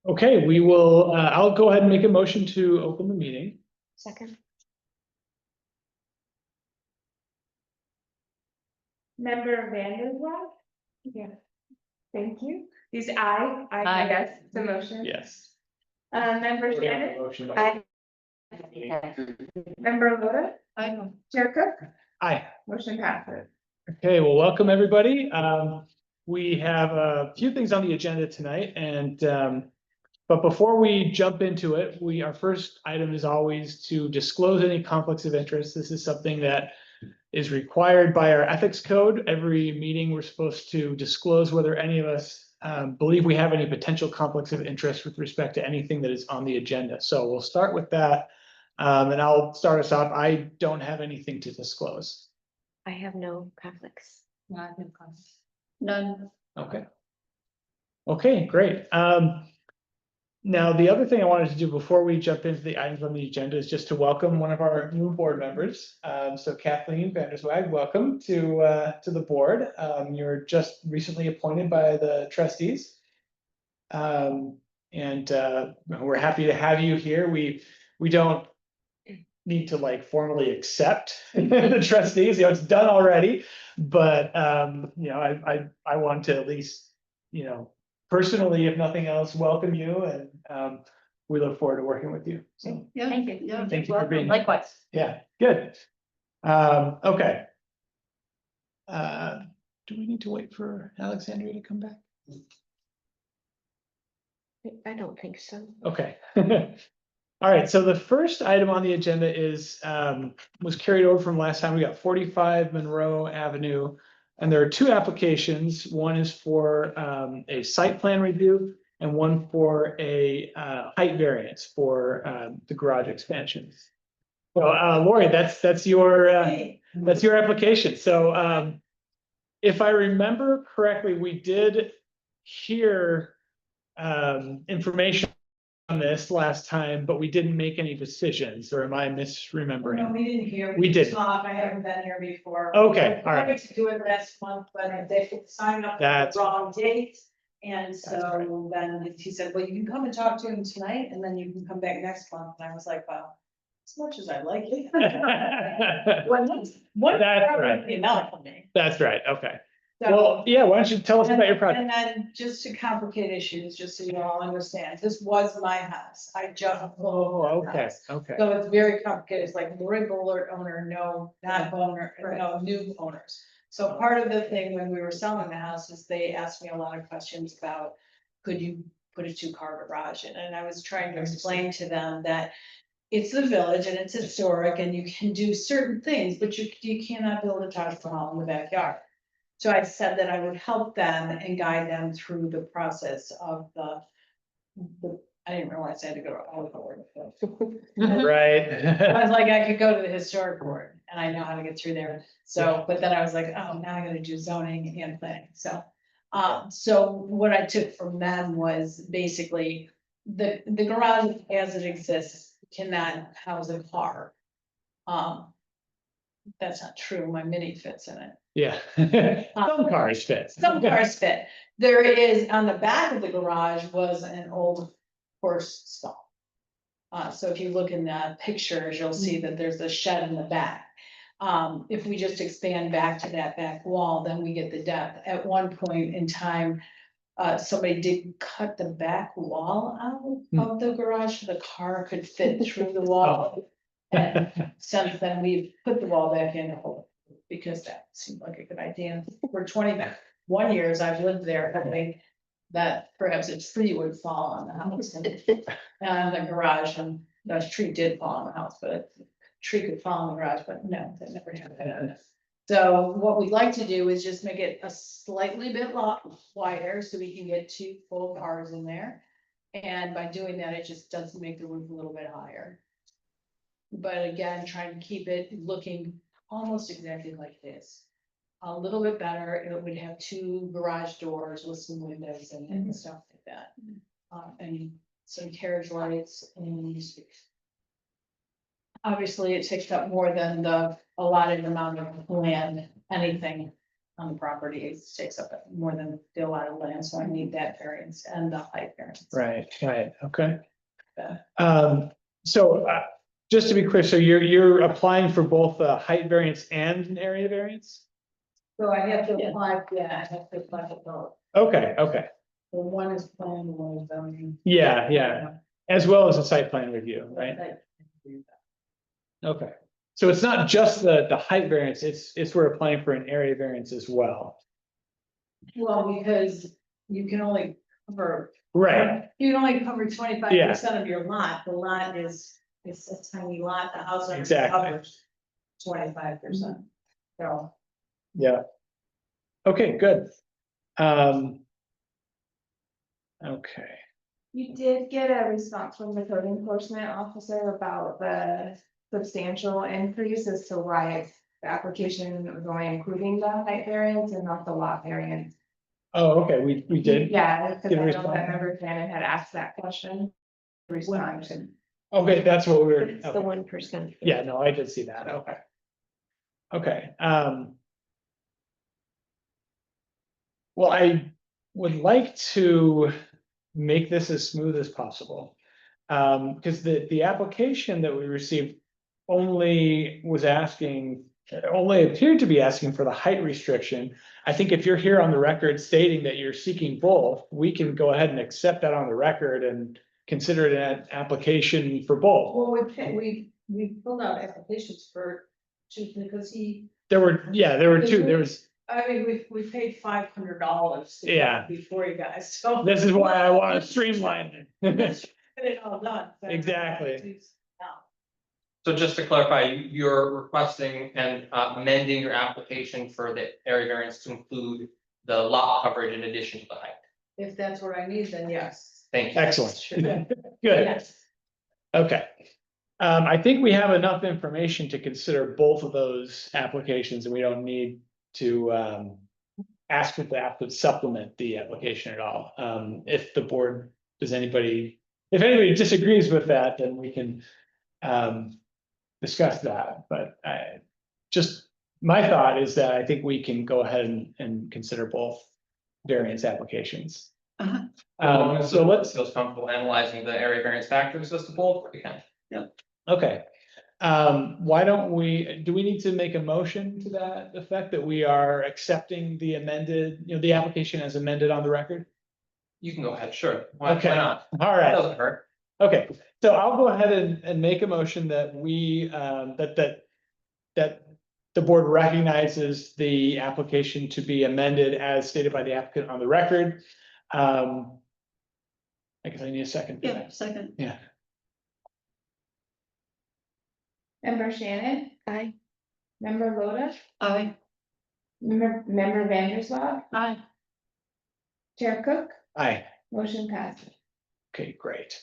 Okay, we will, I'll go ahead and make a motion to open the meeting. Second. Member Vanderwaal? Yeah. Thank you. Is I guess, the motion. Yes. Member Shannon? Motion. Aye. Member Loda? I Chair Cook? Aye. Motion passes. Okay, well, welcome, everybody. We have a few things on the agenda tonight, and but before we jump into it, our first item is always to disclose any conflicts of interest. This is something that is required by our ethics code. Every meeting, we're supposed to disclose whether any of us believe we have any potential conflicts of interest with respect to anything that is on the agenda. So we'll start with that. And I'll start us off. I don't have anything to disclose. I have no conflicts. None. Okay. Okay, great. Now, the other thing I wanted to do before we jump into the items on the agenda is just to welcome one of our new board members. So Kathleen Vanderswag, welcome to the board. You're just recently appointed by the trustees. And we're happy to have you here. We don't need to like formally accept the trustees, it's done already. But I want to at least, personally, if nothing else, welcome you, and we look forward to working with you. So Yeah, thank you. Yeah, thank you for being here. Likewise. Yeah, good. Okay. Do we need to wait for Alexandria to come back? I don't think so. Okay. All right, so the first item on the agenda is was carried over from last time. We got 45 Monroe Avenue, and there are two applications. One is for a site plan review, and one for a height variance for the garage expansion. So Lori, that's your application. So if I remember correctly, we did hear information on this last time, but we didn't make any decisions, or am I misremembering? No, we didn't hear. We did. I haven't been here before. Okay, I all right. wanted to do it last month, but they signed up for That's the wrong date. And That's so then he said, well, you can come and talk to him tonight and then you can come back next month. And I was like, well, as much as I like it. What? That's right. Enough for me. That's right, okay. So- Well, yeah, why don't you tell us about your project? And then just to complicate issues, just so you all understand, this was my house. I just. Oh, okay, okay. So it's very complicated. It's like Lori Bullard owner, no, not owner, no, new owners. So part of the thing when we were selling the house is they asked me a lot of questions about, could you put a 2-car garage in? And I was trying to explain to them that it's the village and it's historic and you can do certain things, but you cannot build a Taj Mahal in the backyard. So I said that I would help them and guide them through the process of the I didn't realize I had to go to all the board. Right. I was like, I could go to the historic board and I know how to get through there. So, but then I was like, oh, now I'm gonna do zoning and planning. So, so what I took from them was basically the garage as it exists cannot house a car. That's not true. My Mini fits in it. Yeah. Some cars fit. Some cars fit. There is, on the back of the garage was an old horse stall. So if you look in the pictures, you'll see that there's a shed in the back. If we just expand back to that back wall, then we get the depth. At one point in time, somebody did cut the back wall out of the garage so the car could fit through the wall. And since then, we've put the wall back in because that seemed like a good idea. For 21 years, I've lived there, hoping that perhaps a tree would fall on the house and the garage, and the tree did fall on the house, but a tree could fall in the garage, but no, that never happened. So what we'd like to do is just make it a slightly bit wider so we can get 2 full cars in there. And by doing that, it just does make the roof a little bit higher. But again, trying to keep it looking almost exactly like this. A little bit better, it would have 2 garage doors with some windows and stuff like that. And some carriage lights, and obviously it takes up more than the allotted amount of land, anything on the property, it takes up more than a lot of land, so I need that variance and the height variance. Right, okay. Yeah. So, just to be clear, so you're applying for both a height variance and an area variance? So I have to apply, yeah, I have to apply for both. Okay, So one is plan, one is zoning. yeah, as well as a site plan review, right? Okay, so it's not just the height variance, it's we're applying for an area variance as well. Well, because you can only cover. Right, You can only cover 25% of your lot, the lot is, it's a tiny lot, the house only Exactly. covers 25%. So, yeah. Okay, good. Okay, You did get a response from the code enforcement officer about the substantial increase as to why the application was only including the height variance and not the lot variance. oh, okay, we did, Yeah, because Get a I know response? that member Shannon had asked that question. Respond. okay, that's what we were. It's the 1%. Yeah, no, I did see that, okay. Okay, well, I would like to make this as smooth as possible. Because the application that we received only appeared to be asking for the height restriction. I think if you're here on the record stating that you're seeking both, we can go ahead and accept that on the record and consider it an application for both. well, we filled out applications for two, because There were two, there was, I mean, we paid $500. Yeah. Before you guys, so. this is why I want to streamline it. Get it all done. Exactly. So just to clarify, you're requesting and amending your application for the area variance to include the lot coverage in addition to the height. If that's what I need, then yes. Thank you. Excellent, Sure. good, Yes. okay. I think we have enough information to consider both of those applications, and we don't need to ask if they have to supplement the application at all. If the board, if anybody disagrees with that, then we can discuss that, but my thought is that I think we can go ahead and consider both variance applications. As long as So the board let's, feels comfortable analyzing the area variance factors as to both, we can. okay. Why don't do we need to make a motion to that effect that we are accepting the amended, the application as amended on the record? You can go ahead, sure. Why Okay. not? All That right. doesn't hurt. Okay, so I'll go ahead and make a motion that we, that the board recognizes the application to be amended as stated by the applicant on the record. I guess I need a second. for that. Second. Yeah, Member Shannon, Aye. member Loda, Aye. member Vandersloot, Aye. Chair Cook, aye, motion passes. okay, great.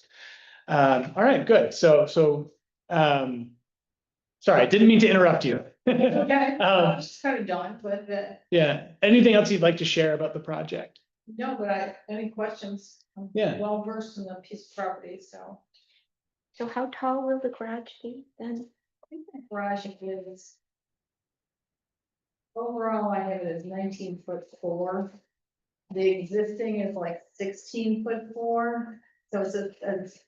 All right, good, so, sorry, I didn't mean to interrupt you. Okay, Um, just kind of done, but, Yeah, anything else you'd like to share about the project? no, but any questions? I'm Yeah. well versed in the piece of property, so. So how tall will the garage be then? I think the garage is. Overall, I have it as 19'4". The existing is like 16'4", so it's, it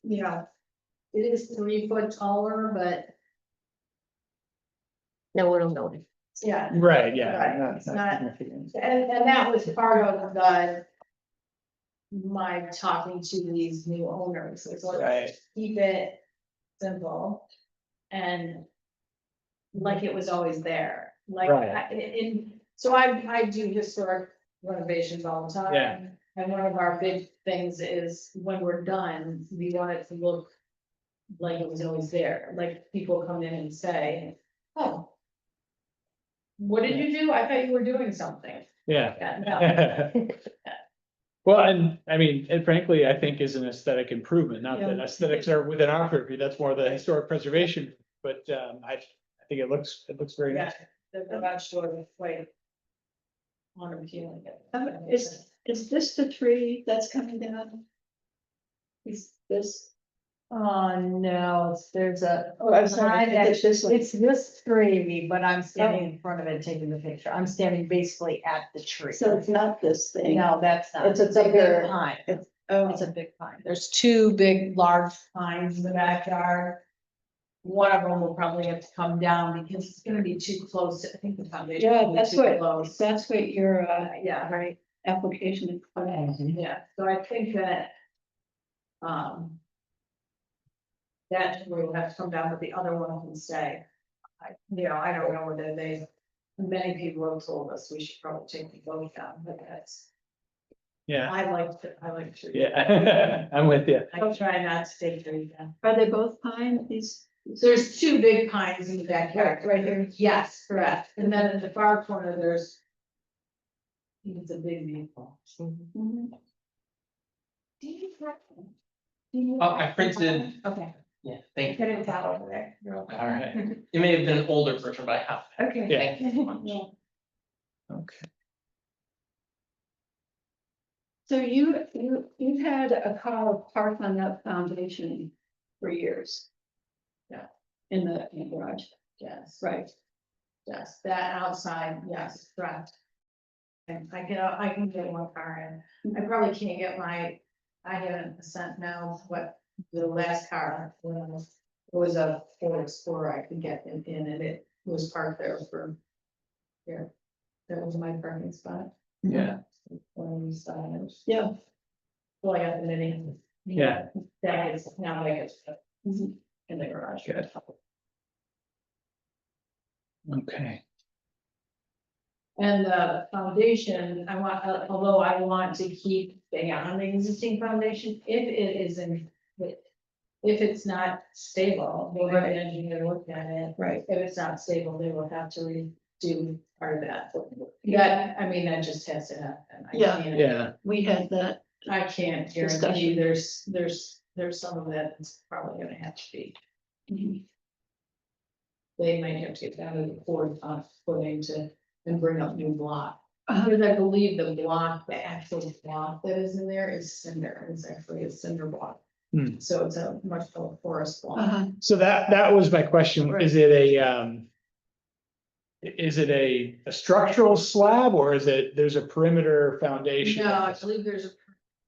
is 3 foot taller, but No one will notice. yeah. Right, yeah. Right, it's not- significant. And that was part of my talking to these new owners, is like, Right, keep it simple. And like it was always there, like, Right. so I do historic renovations all the time. Yeah. And one of our big things is when we're done, we want it to look like it was always there, like people come in and say, oh. What did you do? I thought you were doing something. yeah. Yeah, no. Well, and I mean, and frankly, I think is an aesthetic improvement, not that Yeah. aesthetics are within our purview, that's more the historic preservation, but I think it looks very Yeah, nice. the garage door is quite. Unappealing. Is this the tree that's coming down? Is this? Oh, no, there's a. Oh, I'm sorry, behind it's that- this one. It's this tree, but I'm standing in front of it taking the picture. I'm standing basically at the tree. So it's not this thing. No, that's not. It's a big bigger- pine. Oh, It's a big pine. There's two big, large pines in the backyard. One of them will probably have to come down because it's gonna be too close. I think the foundation. yeah, will be that's too what, close. that's what your, Yeah, right, application is for. yeah, so I think that. That will have to come down, but the other one can stay. I don't know whether many people have told us we should probably take the boat down, but that's, Yeah, I like to. yeah, I'm with you. I try not to take trees down. Are they both pine, these? There's two big pines in the backyard. Right here. Yes, correct. And then in the far corner, there's. It's a big maple. Mhm. Do you have? do you Oh, I have- printed, Okay, yeah, I thank you. couldn't tell over there. You're All okay. right, It may have been an older version, but I have. Okay. Yeah. Thank you so much. Yeah. okay. So you've had a car parked on that foundation for years. Yeah. In the garage, Yes, right, yes, that outside, yes, correct. And I can get one car in. I probably can't get I haven't sent now what the last car was. It was a Ford Explorer I could get in and it was parked there for. Here, that was my parking spot. Yeah, One of these sides. yeah. Well, I got the mini. Yeah. That is now like it's Mhm. in the garage. Good. okay, And the foundation, although I want to keep beyond the existing foundation, if it isn't. If it's not stable, we'll have an engineer look at it. Right. If it's not stable, they will have to redo part of that. That, I mean, that just has to happen. I Yeah. can't- yeah, We had that, I can't guarantee there's some of that that's probably gonna have to be. Mhm. They might have to get down to the fourth footing and bring up new block. Uh-huh. Because I believe the actual block that is in there is cinder, it's actually a cinder block. Hmm. So it's a much more porous block. uh-huh, so that was my question, Right. is it a structural slab, or is it, there's a perimeter foundation? No, I believe there's a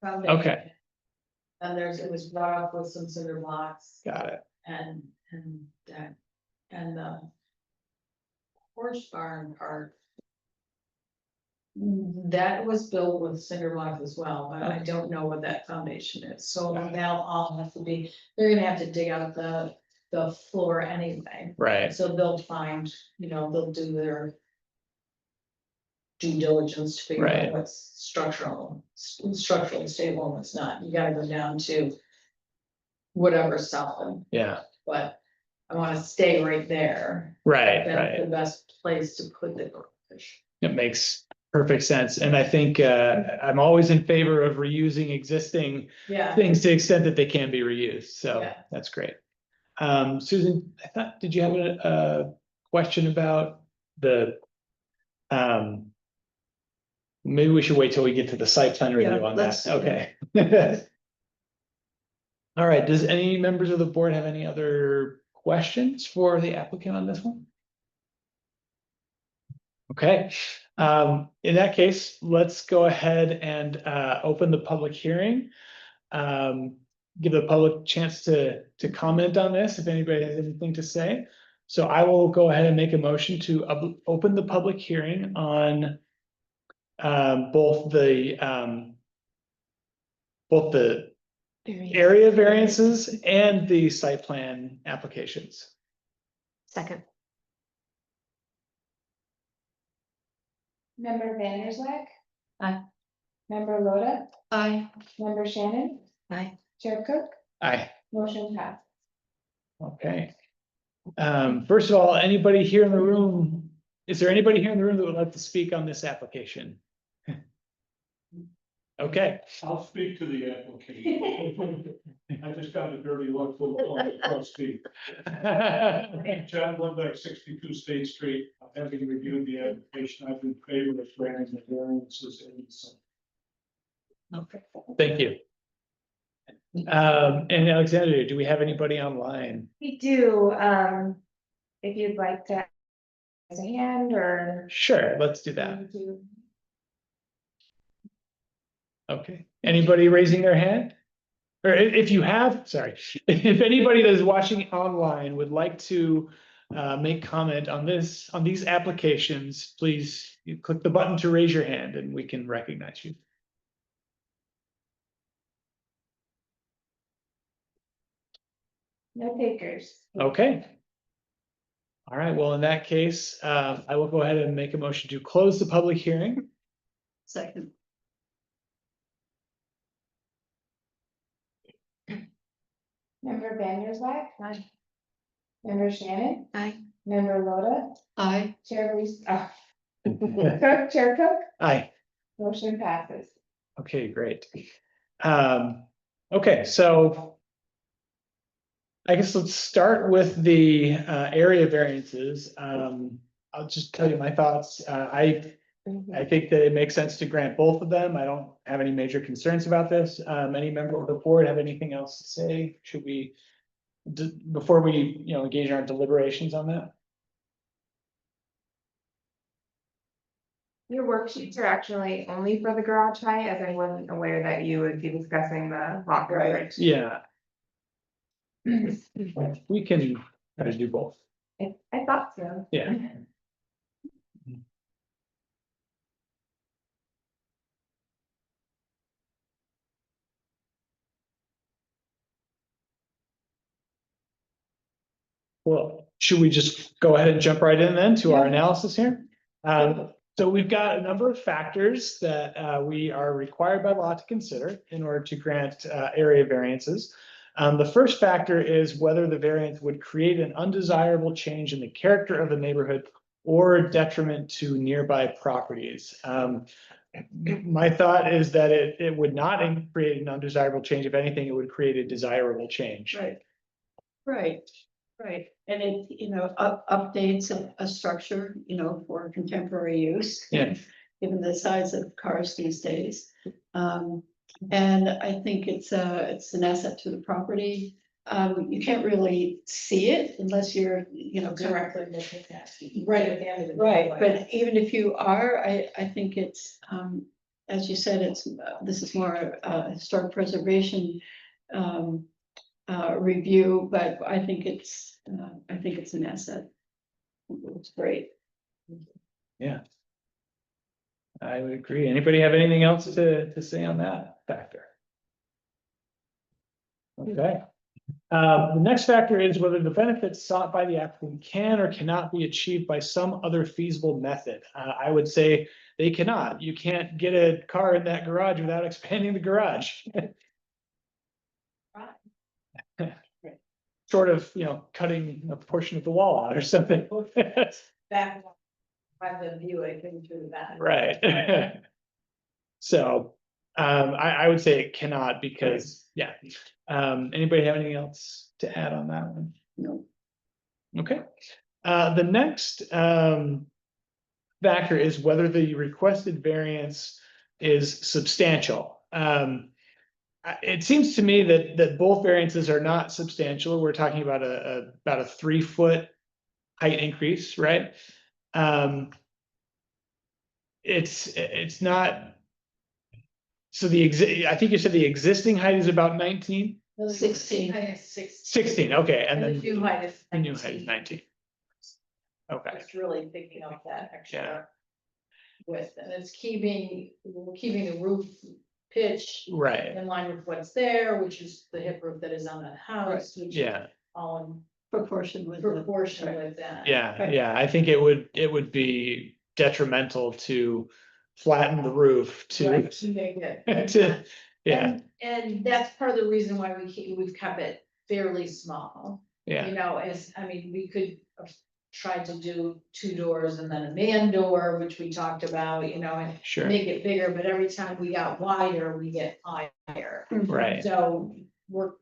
foundation. Okay. And it was brought up with some cinder blocks Got it, and that, and the horse barn part. That was built with cinder blocks as well, but I don't know what that foundation is, so now all have to be, they're gonna have to dig out the floor anyway. right, So they'll find, they'll do their. Due diligence to figure Right. out what's structurally stable and what's not, you gotta go down to. Whatever's solid, yeah, but I wanna stay right there, right, that's right. the best place to put the garage. It makes perfect sense, and I think I'm always in favor of reusing existing Yeah, things to the extent that they can be reused, so Yeah. that's great. Susan, did you have a question about the? Maybe we should wait till we get to the site plan Yeah, review on that, let's- okay. All right, does any members of the board have any other questions for the applicant on this one? Okay, in that case, let's go ahead and open the public hearing. Give the public chance to comment on this, if anybody has anything to say. So I will go ahead and make a motion to open the public hearing on both the area variances and the site plan applications. Second, Member Vanderswag. Aye. Member Loda, I, member Shannon, aye. Chair Cook, Aye. motion passed. Okay. First of all, anybody here in the room, is there anybody here in the room that would like to speak on this application? Okay, I'll speak to the application. I just got a dirty look for the trustee. John Lundberg, 62 State Street. Having reviewed the application, I've been favored of granting the variances and so. okay, thank you. And Alexander, do we have anybody online? We do, if you'd like to raise a hand or. Sure, let's do that. Okay, anybody raising their hand? Or if you have, sorry, if anybody that is watching online would like to make comment on this, on these applications, please you click the button to raise your hand and we can recognize you. No takers. Okay. All right, well, in that case, I will go ahead and make a motion to close the public hearing. Second. Member Vandersloot. Aye. Member Shannon. Aye. Member Loda. Aye. Chair Reese, Cook, Chair Cook, Aye. motion passes. Okay, great. Okay, so I guess let's start with the area variances. I'll just tell you my thoughts. I think that it makes sense to grant both of them. I don't have any major concerns about this. Any member of the board have anything else to say? Should we, before we, engage in our deliberations on that? Your worksheets are actually only for the garage height, as I wasn't aware that you would be discussing the lot coverage. Yeah. We can try to do both. I thought so. Yeah. Well, should we just go ahead and jump right in then to our analysis here? So we've got a number of factors that we are required by law to consider in order to grant area variances. The first factor is whether the variance would create an undesirable change in the character of the neighborhood or detriment to nearby properties. My thought is that it would not create an undesirable change. If anything, it would create a desirable change. Right. Right, and it, updates a structure, for contemporary use. Yeah. Given the size of cars these days. And I think it's an asset to the property. You can't really see it unless you're, Directly looking at, right at the end of the. Right, driveway. but even if you are, I think it's, as you said, this is more, historic preservation. Review, but I think it's an asset. It's great. Yeah. I would agree. Anybody have anything else to say on that factor? Okay. The next factor is whether the benefits sought by the applicant can or cannot be achieved by some other feasible method. I would say they cannot. You can't get a car in that garage without expanding the garage. Short of, cutting a portion of the wall out or something. Back by the view, I think through the back. Right. So, I would say it cannot because, yeah. Anybody have anything else to add on that one? No. Okay. The next, factor is whether the requested variance is substantial. It seems to me that both variances are not substantial. We're talking about about a 3-foot height increase, right? It's not. So I think you said the existing height is about 19? 16. 16, okay, and And then the new height is. the new height is 19. Okay, It's really picking up that Yeah. extra width, and it's keeping the roof pitch right, in line with what's there, which is the hip roof that is on that house, which is yeah, all in Proportion with. the- proportion with that. yeah, I think it would be detrimental to flatten the roof Right, to, to make it. yeah, And that's part of the reason why we've kept it fairly small. yeah, We could have tried to do 2 doors and then a man door, which we talked about, and sure, make it bigger, but every time we got wider, we get higher. right, So we're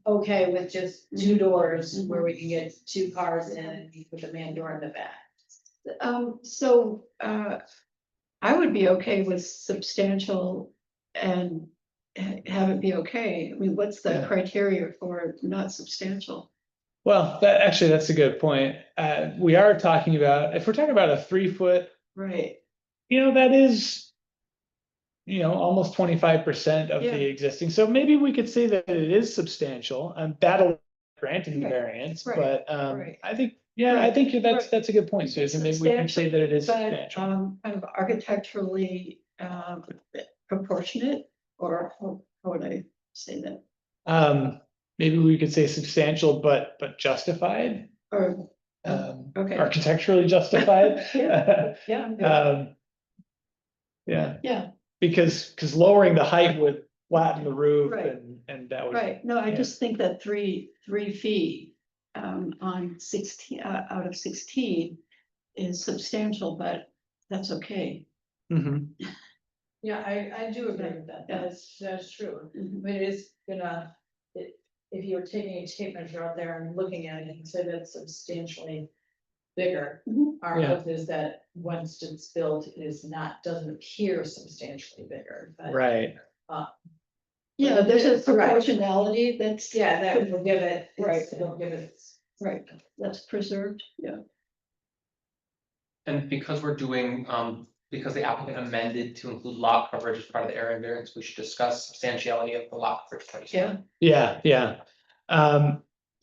okay with just 2 doors where we can get 2 cars in and you put the man door in the back. So, I would be okay with substantial and have it be okay? I mean, what's the Yeah. criteria for not substantial? Well, that's a good point. We are talking about, if we're talking about a 3 foot, Right, that is, almost 25% of Yeah. the existing. So maybe we could say that it is substantial and that'll grant the Right, variance, right, but, right. I think, yeah, I Right, think that's, right. that's a good point, Susan. Maybe we can say that it is But, substantial. kind of architecturally, proportionate, or how would I say that? Maybe we could say substantial, but justified, Or, okay. architecturally justified. Yeah, yeah, I'm good. Yeah, Yeah, because lowering the height would flatten the roof Right. and that would. right. No, I Yeah. just think that 3 feet, on 16, out of 16 is substantial, but that's okay. Mhm. Yeah, I do agree with that. Yeah. That's true. Mhm. I mean, it is gonna, if you're taking a tape measure out there and looking at it and say that's substantially bigger. Mhm. Our Yeah. hope is that once it's built, it is not, doesn't appear substantially bigger, but. Right, Yeah, there's a Right. proportionality that's. Yeah, that will give it, Right. it'll give it. Right, that's preserved, yeah. And because we're doing, because the applicant amended to include lot coverage as part of the area variance, we should discuss substantiality of the lot coverage first. Yeah. yeah.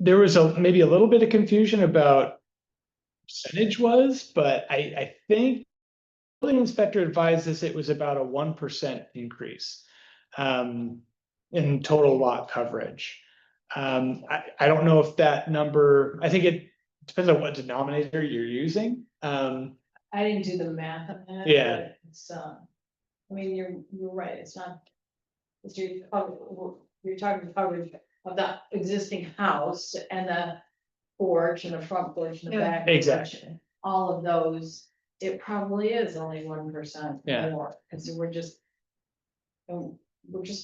There was maybe a little bit of confusion about percentage was, but I think building inspector advised us it was about a 1% increase in total lot coverage. I don't know if that number, I think it depends on what denominator you're using. I didn't do the math on that. Yeah. But it's, I mean, you're right, it's not. It's you're talking coverage of the existing house and the porch and the front porch and the Yeah. back. porch. Exactly. All of those, it probably is only 1% Yeah. more, because we're just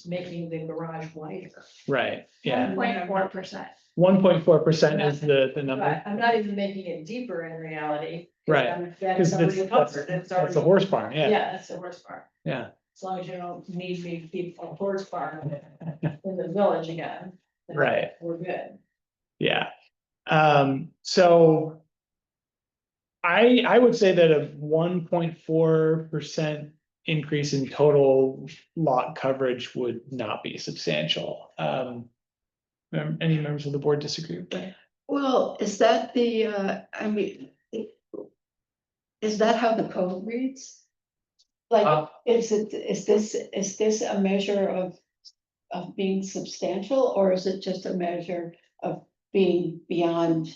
making the garage wider. Right, yeah. 1.4%. 1.4% is the number. But I'm not even making it deeper in reality. 'cause Right. That's Because already covered, it's that's the already. horse barn, yeah, Yeah, that's the worst part. yeah. As long as you don't need me to keep a horse farm in the village again. then Right. We're good. Yeah, so. I would say that a 1.4% increase in total lot coverage would not be substantial. Any members of the board disagree with that? Well, is that I mean, is that how the code reads? Like, is this a measure of being substantial, or is it just a measure of being beyond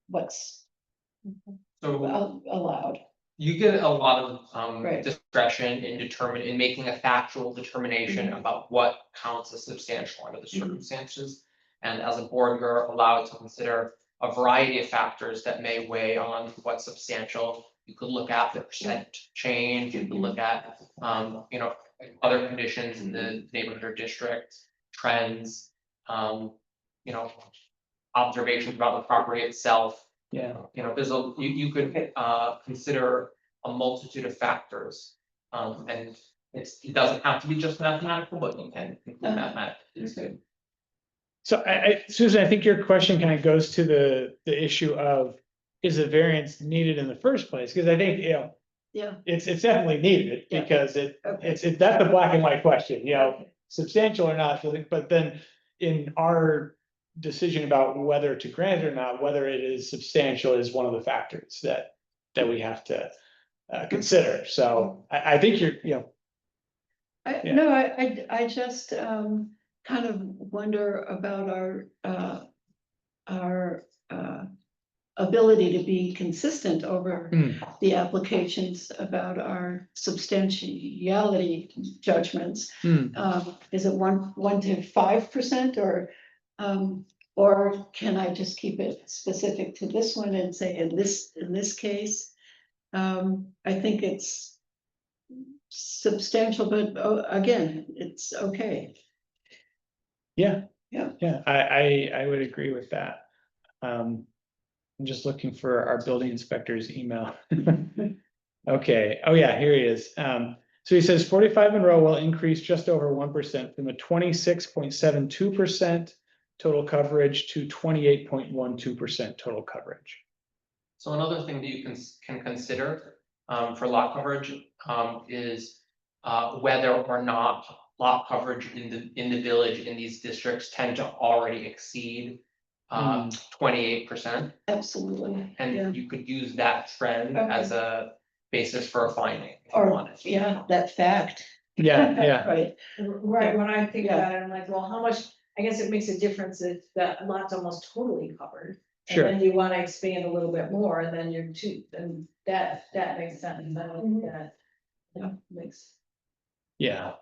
what's So allowed? you get a lot of Right. discretion in making a factual determination about what counts as substantial under the circumstances. And as a board, you're allowed to consider a variety of factors that may weigh on what's substantial. You could look at the percent change, you could look at other conditions in the neighborhood or district, trends, observations about the property itself. Yeah, There's you could consider a multitude of factors. And it doesn't have to be just mathematical, but you can include mathematics too. so Susan, I think your question kind of goes to the issue of, is a variance needed in the first place? Because I think, Yeah. it's definitely needed Yeah. because Okay. that's a black and white question, substantial or not, but then in our decision about whether to grant it or not, whether it is substantial is one of the factors that we have to consider. So I think yeah. No, I just, kind of wonder about our ability to be consistent over the applications about our substantiality judgments. Is it 1 to 5% or can I just keep it specific to this one and say in this case? I think it's substantial, but again, it's okay. Yeah. Yeah. Yeah, I would agree with that. I'm just looking for our building inspector's email. Okay, oh yeah, here he is. So he says 45 Monroe will increase just over 1% from a 26.72% total coverage to 28.12% total coverage. So another thing that you can consider for lot coverage is whether or not lot coverage in the village in these districts tend to already exceed 28%. Absolutely, yeah. And you could use that trend as a basis for a finding. If you Or, wanted. yeah, that fact, Yeah, yeah, right, Right, when I think Yeah. about it, I'm like, well, how much, I guess it makes a difference if that lot's almost totally covered. And sure. then you wanna expand a little bit more, and then you're too, then that makes sense, I don't think that makes. Yeah.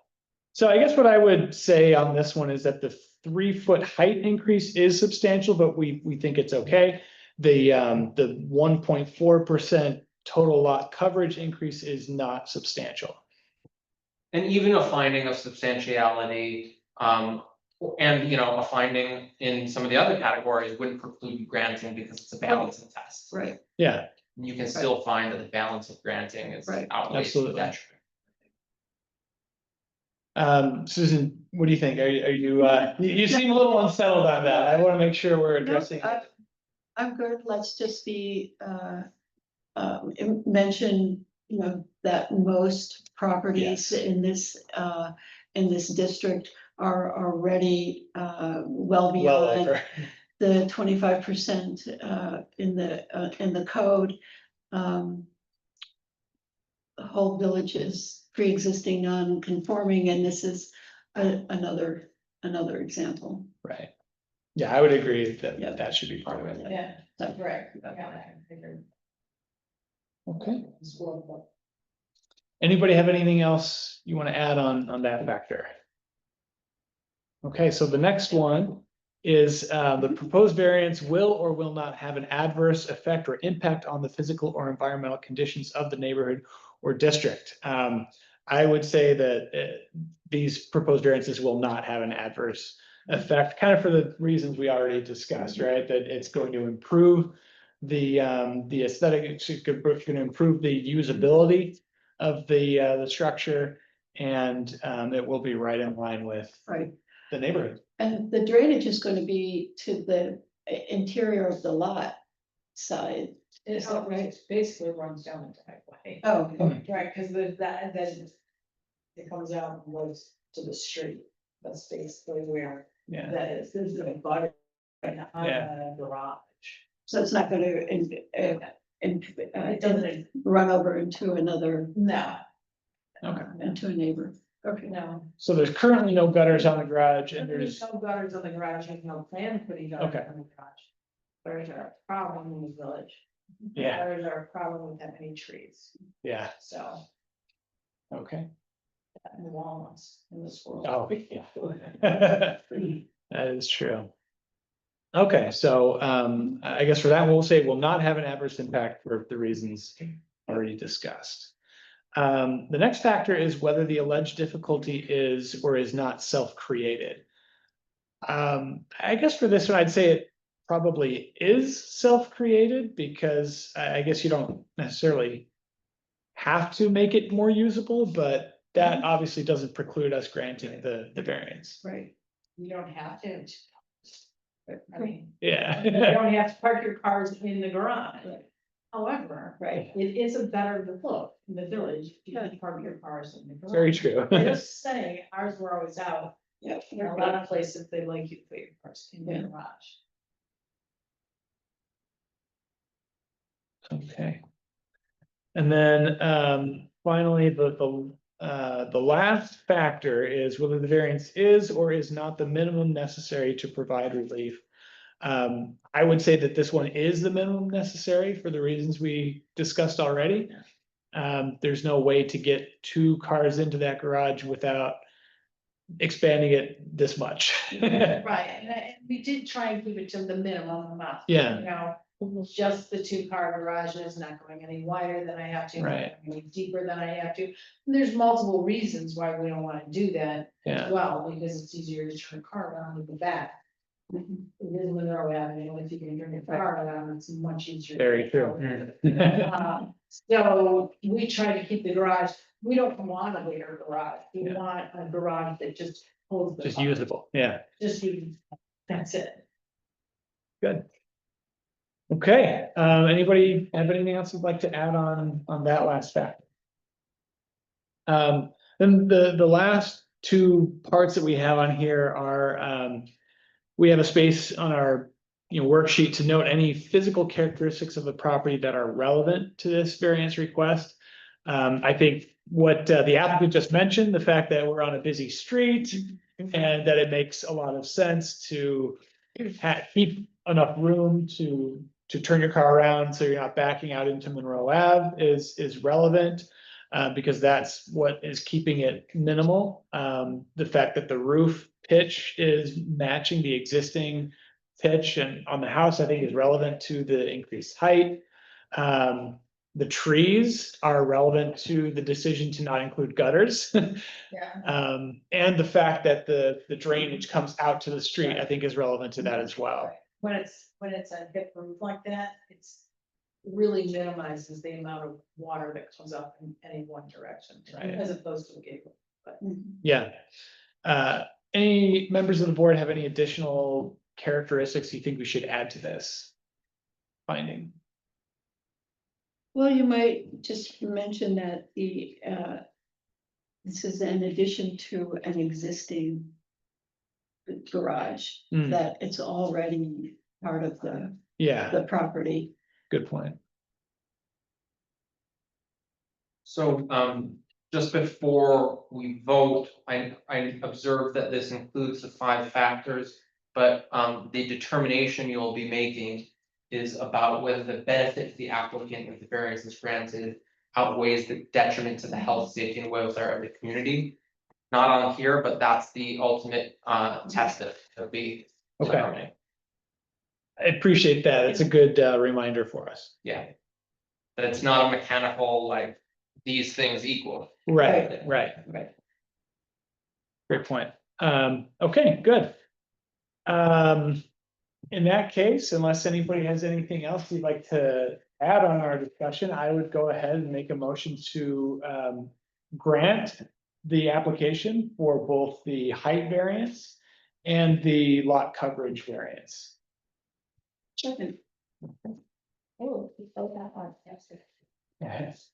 So I guess what I would say on this one is that the 3-foot height increase is substantial, but we think it's okay. The 1.4% total lot coverage increase is not substantial. And even a finding of substantiality, and a finding in some of the other categories wouldn't preclude granting because it's a balancing test. right, Yeah, You can still find that the balance of granting is Right. outweighs the Absolutely. detriment. Susan, what do you think? Are you, you seem a little unsettled on that. I want to make sure we're addressing. I'm good, let's just be, mention, that most properties in this district are already, well Well beyond over. the 25% in the code. The whole village is pre-existing non-conforming, and this is another example. Right. Yeah, I would agree that Yeah. that should be part of it. Yeah, So- right. Okay. Anybody have anything else you want to add on that factor? Okay, so the next one is the proposed variance will or will not have an adverse effect or impact on the physical or environmental conditions of the neighborhood or district. I would say that these proposed variances will not have an adverse effect, kind of for the reasons we already discussed, right? That it's going to improve the aesthetic, it's going to improve the usability of the structure, and it will be right in line with Right, the neighborhood. and the drainage is gonna be to the interior of the lot side. It's not right, it basically runs down the driveway. Oh, Right, cause then it comes out and goes to the street, that's basically where Yeah, that is, this is a butter. On Yeah. the garage. so it's not gonna, It doesn't, run over into another, no, okay. into a neighbor. Okay, no. So there's currently no gutters on the garage, and There's there's, no gutters on the garage, there's no plan for any gutters Okay. on the garage. There's a problem in the village. Yeah. There's a problem with that many trees, yeah, so, okay. and the walnuts in this world. Oh, yeah. That is true. Okay, so I guess for that, we'll say will not have an adverse impact for the reasons already discussed. The next factor is whether the alleged difficulty is or is not self-created. I guess for this one, I'd say it probably is self-created because I guess you don't necessarily have to make it more usable, but that obviously doesn't preclude us granting the variance. right. You don't have to. I mean, you Yeah. don't have to park your cars in the garage. However, Right. it is a better look in the village, if you can park your cars in the garage. Very true. I just say, ours were always out, Yeah. in a lot of places, they like you to put your cars in the Yeah. garage. Okay. And then finally, the last factor is whether the variance is or is not the minimum necessary to provide relief. I would say that this one is the minimum necessary for the reasons we discussed already. There's no way to get 2 cars into that garage without expanding it this much. Right, and we did try and keep it to the minimum amount. Yeah. You know, just the 2-car garage is not going any wider than I have to. not Right. going Any deeper than I have to. And there's multiple reasons why we don't wanna do that Yeah, as well, because it's easier to turn a car around in the back. It is Monroe Avenue, if you can turn your car around, it's much easier. to Very control. true. So we try to keep the garage, we don't want a bigger garage, we Yeah. want a garage that just holds the. Just car. usable, yeah, Just use, that's it. good. Okay, anybody have anything else you'd like to add on that last fact? Then the last two parts that we have on here are, we have a space on our, worksheet to note any physical characteristics of the property that are relevant to this variance request. I think what the applicant just mentioned, the fact that we're on a busy street and that it makes a lot of sense to keep enough room to turn your car around so you're not backing out into Monroe Ave is relevant. Because that's what is keeping it minimal. The fact that the roof pitch is matching the existing pitch and on the house, I think is relevant to the increased height. The trees are relevant to the decision to not include gutters. Yeah. And the fact that the drainage comes out to the street, I think is relevant to that as well. When it's a hip roof like that, it's really minimizes the amount of water that comes up in any one direction, Right. as opposed to a gable. But Yeah. Any members of the board have any additional characteristics you think we should add to this finding? Well, you might just mention that this is in addition to an existing garage, Hmm, that it's already part of yeah, the property. good point. So, just before we vote, I observed that this includes the 5 factors. But, the determination you'll be making is about whether the benefit to the applicant if the variance is granted outweighs the detriment to the health, safety, and welfare of the community. Not on here, but that's the ultimate, test that will be Okay. determining. I appreciate that. It's a good reminder for us. Yeah. That it's not a mechanical, like, these things equal. Right. Great point. Okay, good. In that case, unless anybody has anything else you'd like to add on our discussion, I would go ahead and make a motion to grant the application for both the height variance and the lot coverage variance. Oh, we vote that one, yes. Yes.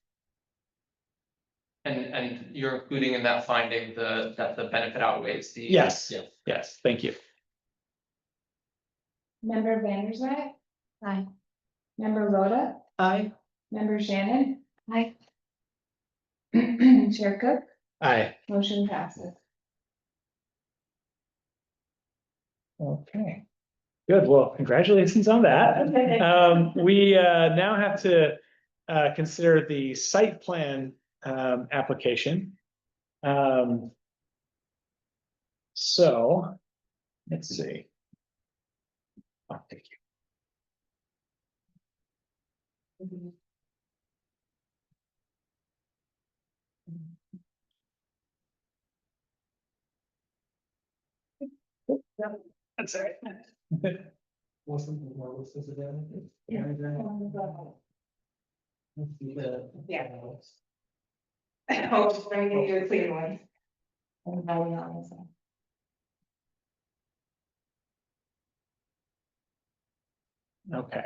And you're including in that finding that the benefit outweighs the. Yes. Yeah. Yes, thank you. Member Vanderswag, Aye. member Rhoda, member Shannon. Aye. Chair Cook, Aye. motion passes. Okay. Good, well, congratulations on that. We now have to consider the site plan application. So, let's see. Oh, thank you. That's all right. Yeah. Oh, just bring you a clean one. I'm voting on this one. Okay.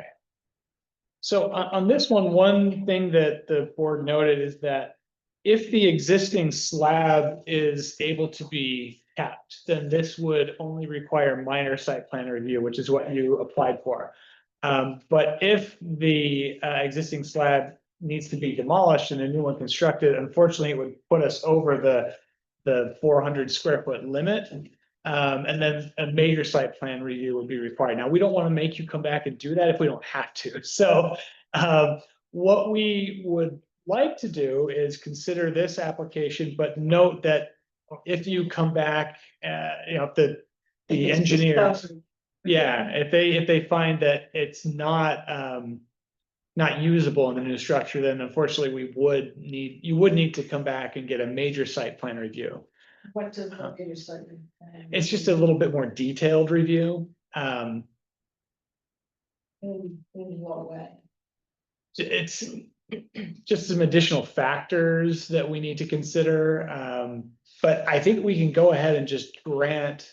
So on this one thing that the board noted is that if the existing slab is able to be kept, then this would only require minor site plan review, which is what you applied for. But if the existing slab needs to be demolished and a new one constructed, unfortunately, it would put us over the 400 square foot limit. And then a major site plan review would be required. Now, we don't want to make you come back and do that if we don't have to. So what we would like to do is consider this application, but note that if you come back, if the engineers, yeah, if they find that it's not usable in the new structure, then unfortunately you would need to come back and get a major site plan review. what does the site? It's just a little bit more detailed review. In what way? It's just some additional factors that we need to consider. But I think we can go ahead and just grant.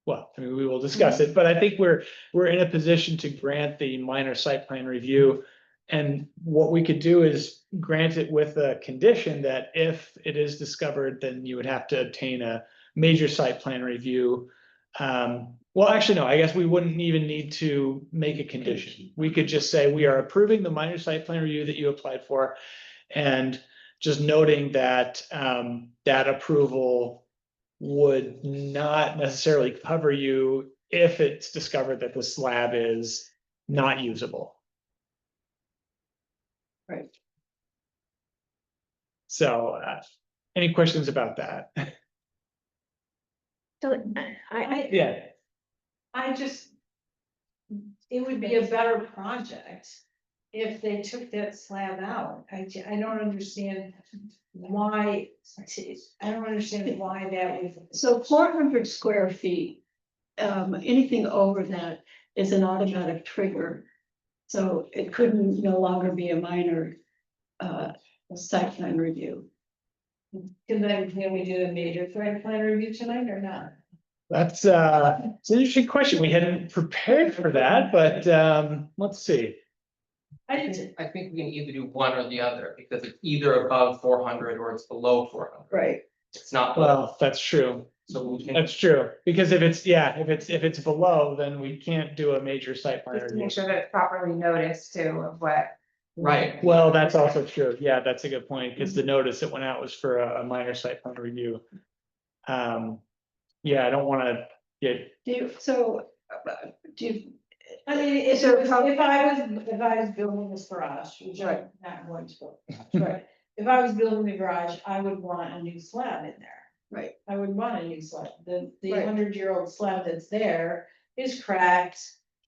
Well, I mean, we will discuss it, but I think we're in a position to grant the minor site plan review. And what we could do is grant it with a condition that if it is discovered, then you would have to obtain a major site plan review. Well, actually, no, I guess we wouldn't even need to make a condition. We could just say we are approving the minor site plan review that you applied for. And just noting that, that approval would not necessarily cover you if it's discovered that the slab is not usable. Right. So, any questions about that? So Yeah. I just, it would be a better project if they took that slab out. I don't understand why, I don't understand why that would. So 400 square feet, anything over that is an automatic trigger. So it couldn't no longer be a minor, site plan review. Can we do a major site plan review tonight or not? That's it's an interesting question. We hadn't prepared for that, but let's see. I did, I think we can either do one or the other, because it's either above 400 or it's below 400. Right. It's not, Well, that's true. so we can, That's true. Because if it's, yeah, if it's below, then we can't do a major site plan Just to review. make sure that it's properly noticed too of what. right. Well, that's also true. Yeah, that's a good point, because the notice that went out was for a minor site plan review. Yeah, I don't wanna get, Do you, so, do you, I mean, Is there a if I was building this garage, which I'm not going to build. Right, if I was building the garage, I would want a new slab in there. right, I would want a new slab. The Right. 100-year-old slab that's there is cracked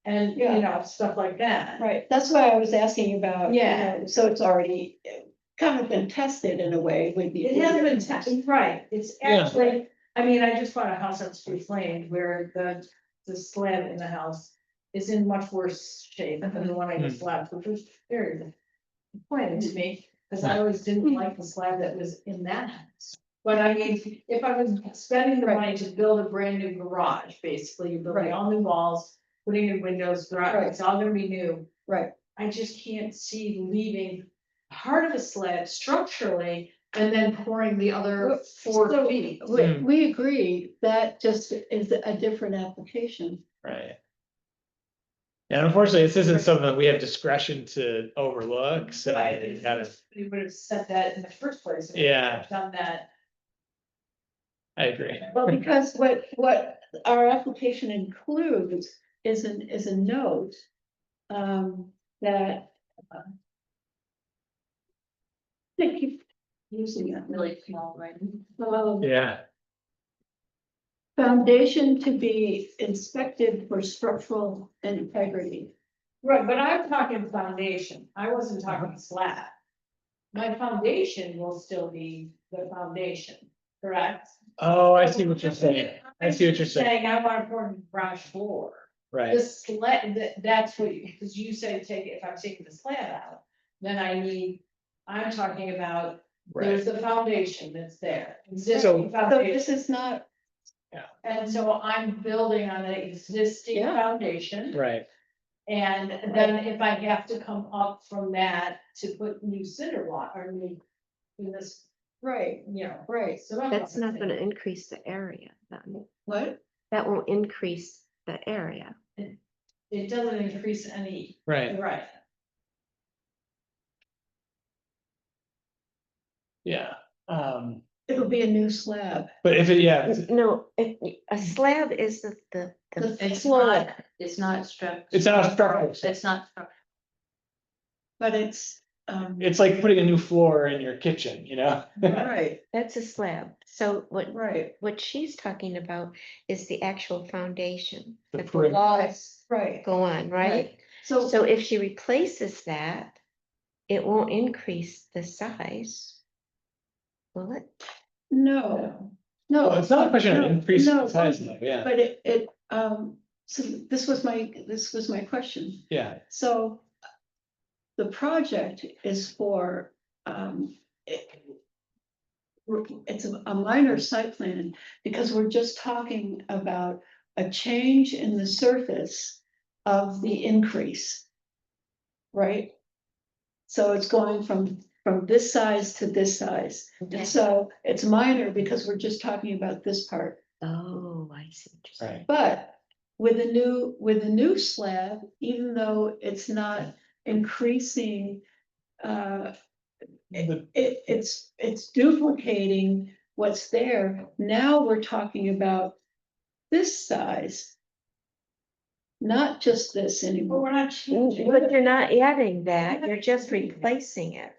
and, you Yeah. know, stuff like that. right, that's why I was asking about, you Yeah. know, so it's already kind of been tested in a way with the. It has been tested, right, it's Yeah. actually, I mean, I just bought a house on Street Lane where the slab in the house is in much worse shape than the one I just slabbed, which was very disappointing to me, because I always didn't like the slab that was in that house. But I mean, if I was spending the money to build a brand new garage, basically, you're building Right. all new walls, putting in windows, garage, Right. it's all gonna be new. Right, I just can't see leaving part of a slab structurally and then pouring the other 4 So, feet. we agree, that just is a different application. right. And unfortunately, this isn't something that we have discretion to overlook, so Right. you gotta, You would have said that in the first place. Yeah. Done that. I agree. Well, because what our application includes is a note, that. They keep using it. really small, right? Yeah, Foundation to be inspected for structural integrity. Right, but I'm talking foundation. I wasn't talking slab. My foundation will still be the foundation, correct? oh, I see what you're saying. I see what you're saying, Saying I want to pour in the garage floor. right, The slab, that's what, because you said if I'm taking the slab out, then I'm talking about, right, there's the foundation that's there. So- Existing So foundation. this is not, And so I'm building on an existing Yeah. foundation. right, And then if I have to come up from that to put new cinder block or new, in this, right, you know. right, So That's not gonna increase the area, then. what? That won't increase the area. It doesn't increase any, right, right, yeah. It'll be a new slab. But if it, yeah, No, a slab is the It's floor. It's not structural. it's not a structural, It's not structural. But it's, it's like putting a new floor in your kitchen, you know? right, That's a slab. So right, what she's talking about is the actual foundation. The that the perimeter. walls right. go on, right? So, So if she replaces that, it won't increase the size. Will it? no, Well, no. it's not a question of no, increasing no, the size though, yeah. But it, So this was my question. Yeah, So the project is for, it's a minor site plan because we're just talking about a change in the surface of the increase. Right? So it's going from this size to this size. Okay. And so it's minor because we're just talking about this part. Oh, I see what you're saying. right. But with a new slab, even though it's not increasing, it's duplicating what's there. Now we're talking about this size. Not just this But anymore. we're not changing. But you're not adding that, you're just replacing it.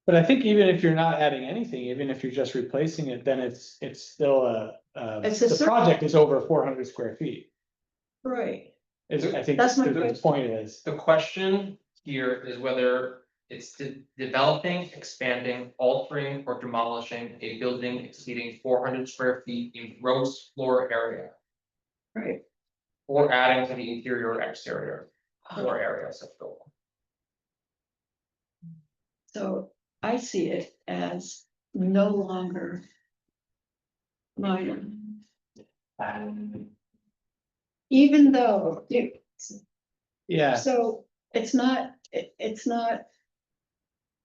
But I think even if you're not adding anything, even if you're just replacing it, then it's still It's a the project is over 400 square feet. Right. I think That's my the question. point is, The question here is whether it's developing, expanding, altering, or demolishing a building exceeding 400 square feet in gross floor area. Right. Or adding to the interior or exterior floor areas of building. So I see it as no longer minor. Even though, yeah, so it's not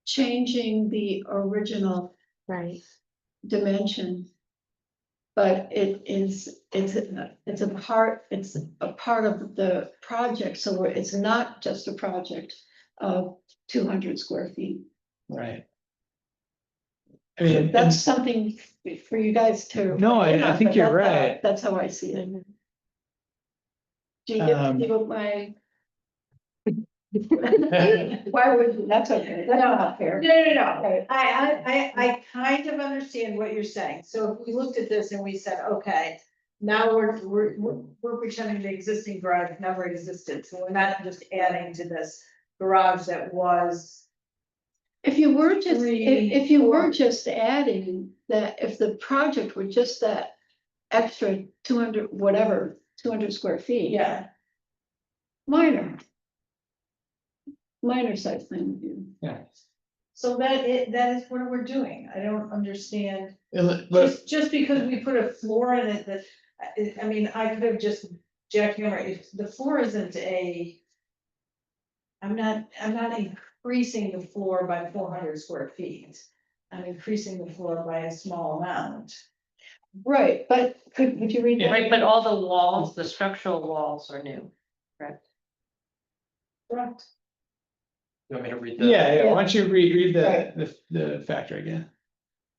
changing the original Right. dimension. But it's a part of the project, so it's not just a project of 200 square feet. right. I mean, That's something for you guys to. No, I think but you're that's how- right. That's how I see it. Mhm. Do you Um, get my? Why would you? That's okay. That's not fair. No. Okay. I kind of understand what you're saying. So if we looked at this and we said, okay, now we're pretending the existing garage never existed. So we're not just adding to this garage that was. If you were just, Three, if you were four. just adding that, if the project were just that extra 200, whatever, 200 square feet. Yeah. Minor. Minor site plan review. yeah. So that is what we're doing. I don't understand. But Just because we put a floor in it that, I mean, I could have just jackhammer, if the floor isn't a. I'm not increasing the floor by 400 square feet. I'm increasing the floor by a small amount. Right, but could you read that? Right, but all the walls, the structural walls are new, correct? Correct. You want me to read the? yeah, why don't you read Right. the factor again?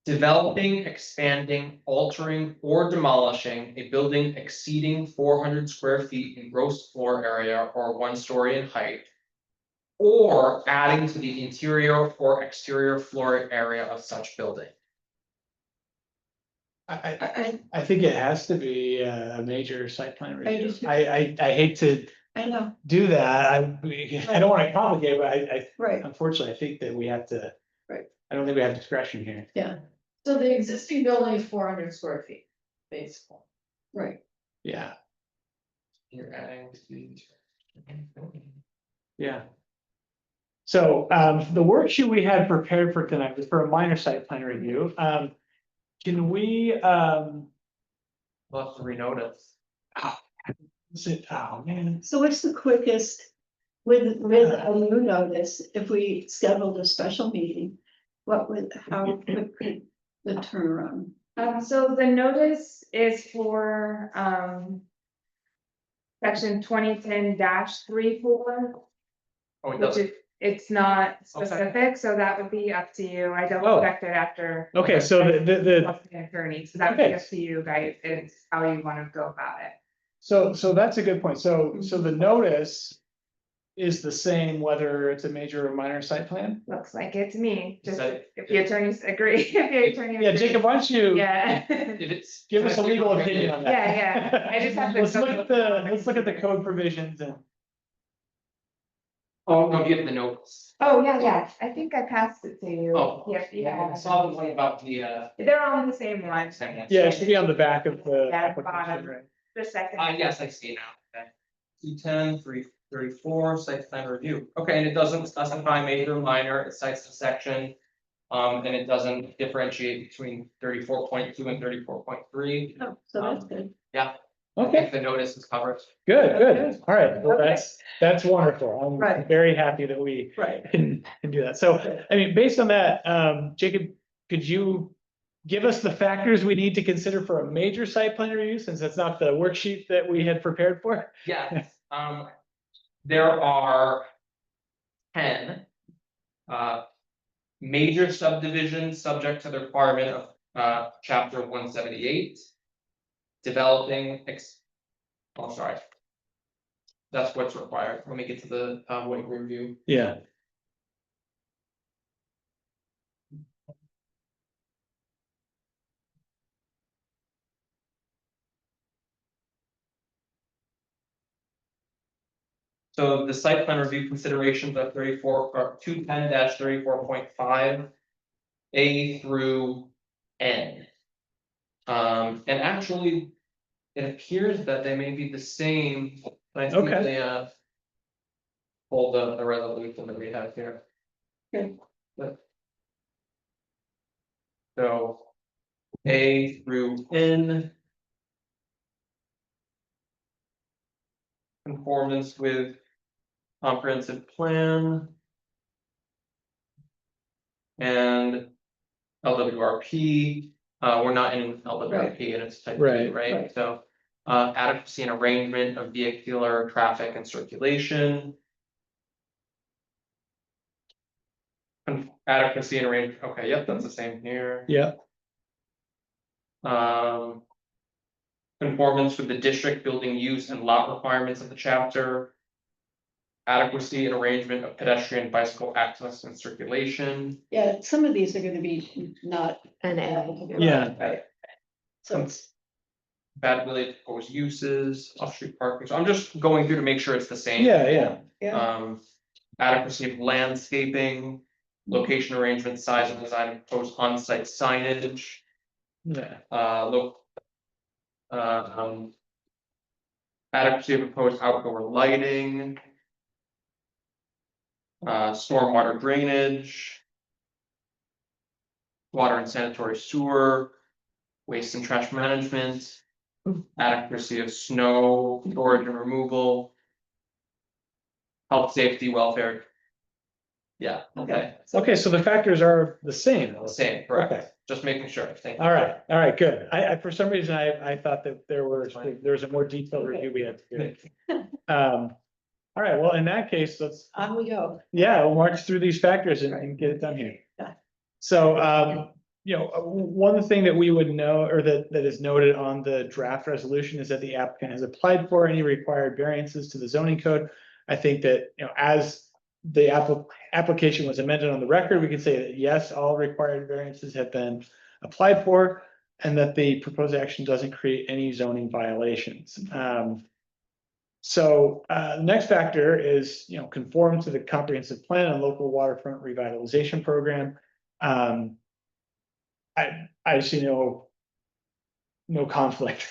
Developing, expanding, altering, or demolishing a building exceeding 400 square feet in gross floor area or 1 story in height. Or adding to the interior or exterior floor area of such building. I think it has to be a major site plan I do review. too. I hate to I know, do that. I don't wanna complicate, but I right, unfortunately, I think that we have to. Right. I don't think we have discretion here. yeah, So the existing building is 400 square feet, basically. right. Yeah, You're adding to the. yeah. So, the worksheet we had prepared for tonight was for a minor site plan review. Can we, We'll have to renotice. oh, man. So what's the quickest with a new notice, if we scheduled a special meeting? How quick could the turnaround? So the notice is for, section 2010-34, Oh, it which doesn't. is, it's not Okay. specific, so that would be up to you. I Oh. double checked it after. Okay, so the, Talked to the attorney, so that would be Okay. up to you guys, it's how you wanna go about it. so that's a good point. So the notice is the same whether it's a major or minor site plan? Looks like it to me, just So- if the attorneys agree, if the attorney. Yeah, agrees. Jacob, why don't you Yeah. If it's. give us a legal opinion on that? Yeah. I just have to Let's look go at the code provisions and. Oh, no, you have the notes. Oh, yeah, I think I passed it to you. Oh, Yeah, I saw the one about the, They're all in the same one, same one. Yeah, it should be on the back of the Yeah, application, bottom. right? the second. Yes, I see now, okay. 210, 334, site plan review, okay, and it doesn't specify major or minor, it cites the section. And it doesn't differentiate between 34.2 and 34.3. Oh, so that's good. I Okay, think the notice is covered. good, good. All right, well, Okay. that's wonderful. I'm Right. very happy that we Right. can do that. So, I mean, based on that, Jacob, could you give us the factors we need to consider for a major site plan review, since that's not the worksheet that we had prepared for? Yeah, there are 10 major subdivisions subject to the requirement of chapter 178. Developing oh, sorry. That's what's required. Let me get to the weight review. Yeah, So the site plan review considerations are 210-34.5. A through N. And actually, it appears that they may be the same, but I think Okay. they pull the resolution that we have here. Okay. But- So A through N. Conformance with comprehensive plan. And LWRP, we're not in LWRP and it's type 2, Right, right? right. So, adequacy and arrangement of vehicular traffic and circulation. Adequacy and arrangement, okay, yep, that's the same here. yeah, Conformance with the district building use and lot requirements of the chapter. Adequacy and arrangement of pedestrian bicycle access and circulation. Yeah, some of these are gonna be not. An A. Yeah. Right. So it's, Compatibility of proposed uses, off-street parking, so I'm just going through to make sure it's the same. yeah. yeah, Adequacy of landscaping, location arrangement, size and design of proposed on-site signage, Yeah, adequacy of proposed outdoor lighting. Stormwater drainage. Water and sanitary sewer. Waste and trash management. Adequacy of snow storage and removal. Health, safety, welfare. Yeah, okay, okay, so the factors are the same. same, Okay. correct, just making sure, thank you. All right, good. For some reason, I thought that there was a more detailed review we had to do. All right, well, in that case, let's, on we go. yeah, we'll march through these factors and get it done here. Yeah. So, one thing that we would know, or that is noted on the draft resolution, is that the applicant has applied for any required variances to the zoning code. I think that, as the application was amended on the record, we can say that yes, all required variances have been applied for, and that the proposed action doesn't create any zoning violations. So the next factor is, conform to the comprehensive plan and local waterfront revitalization program. I see no conflict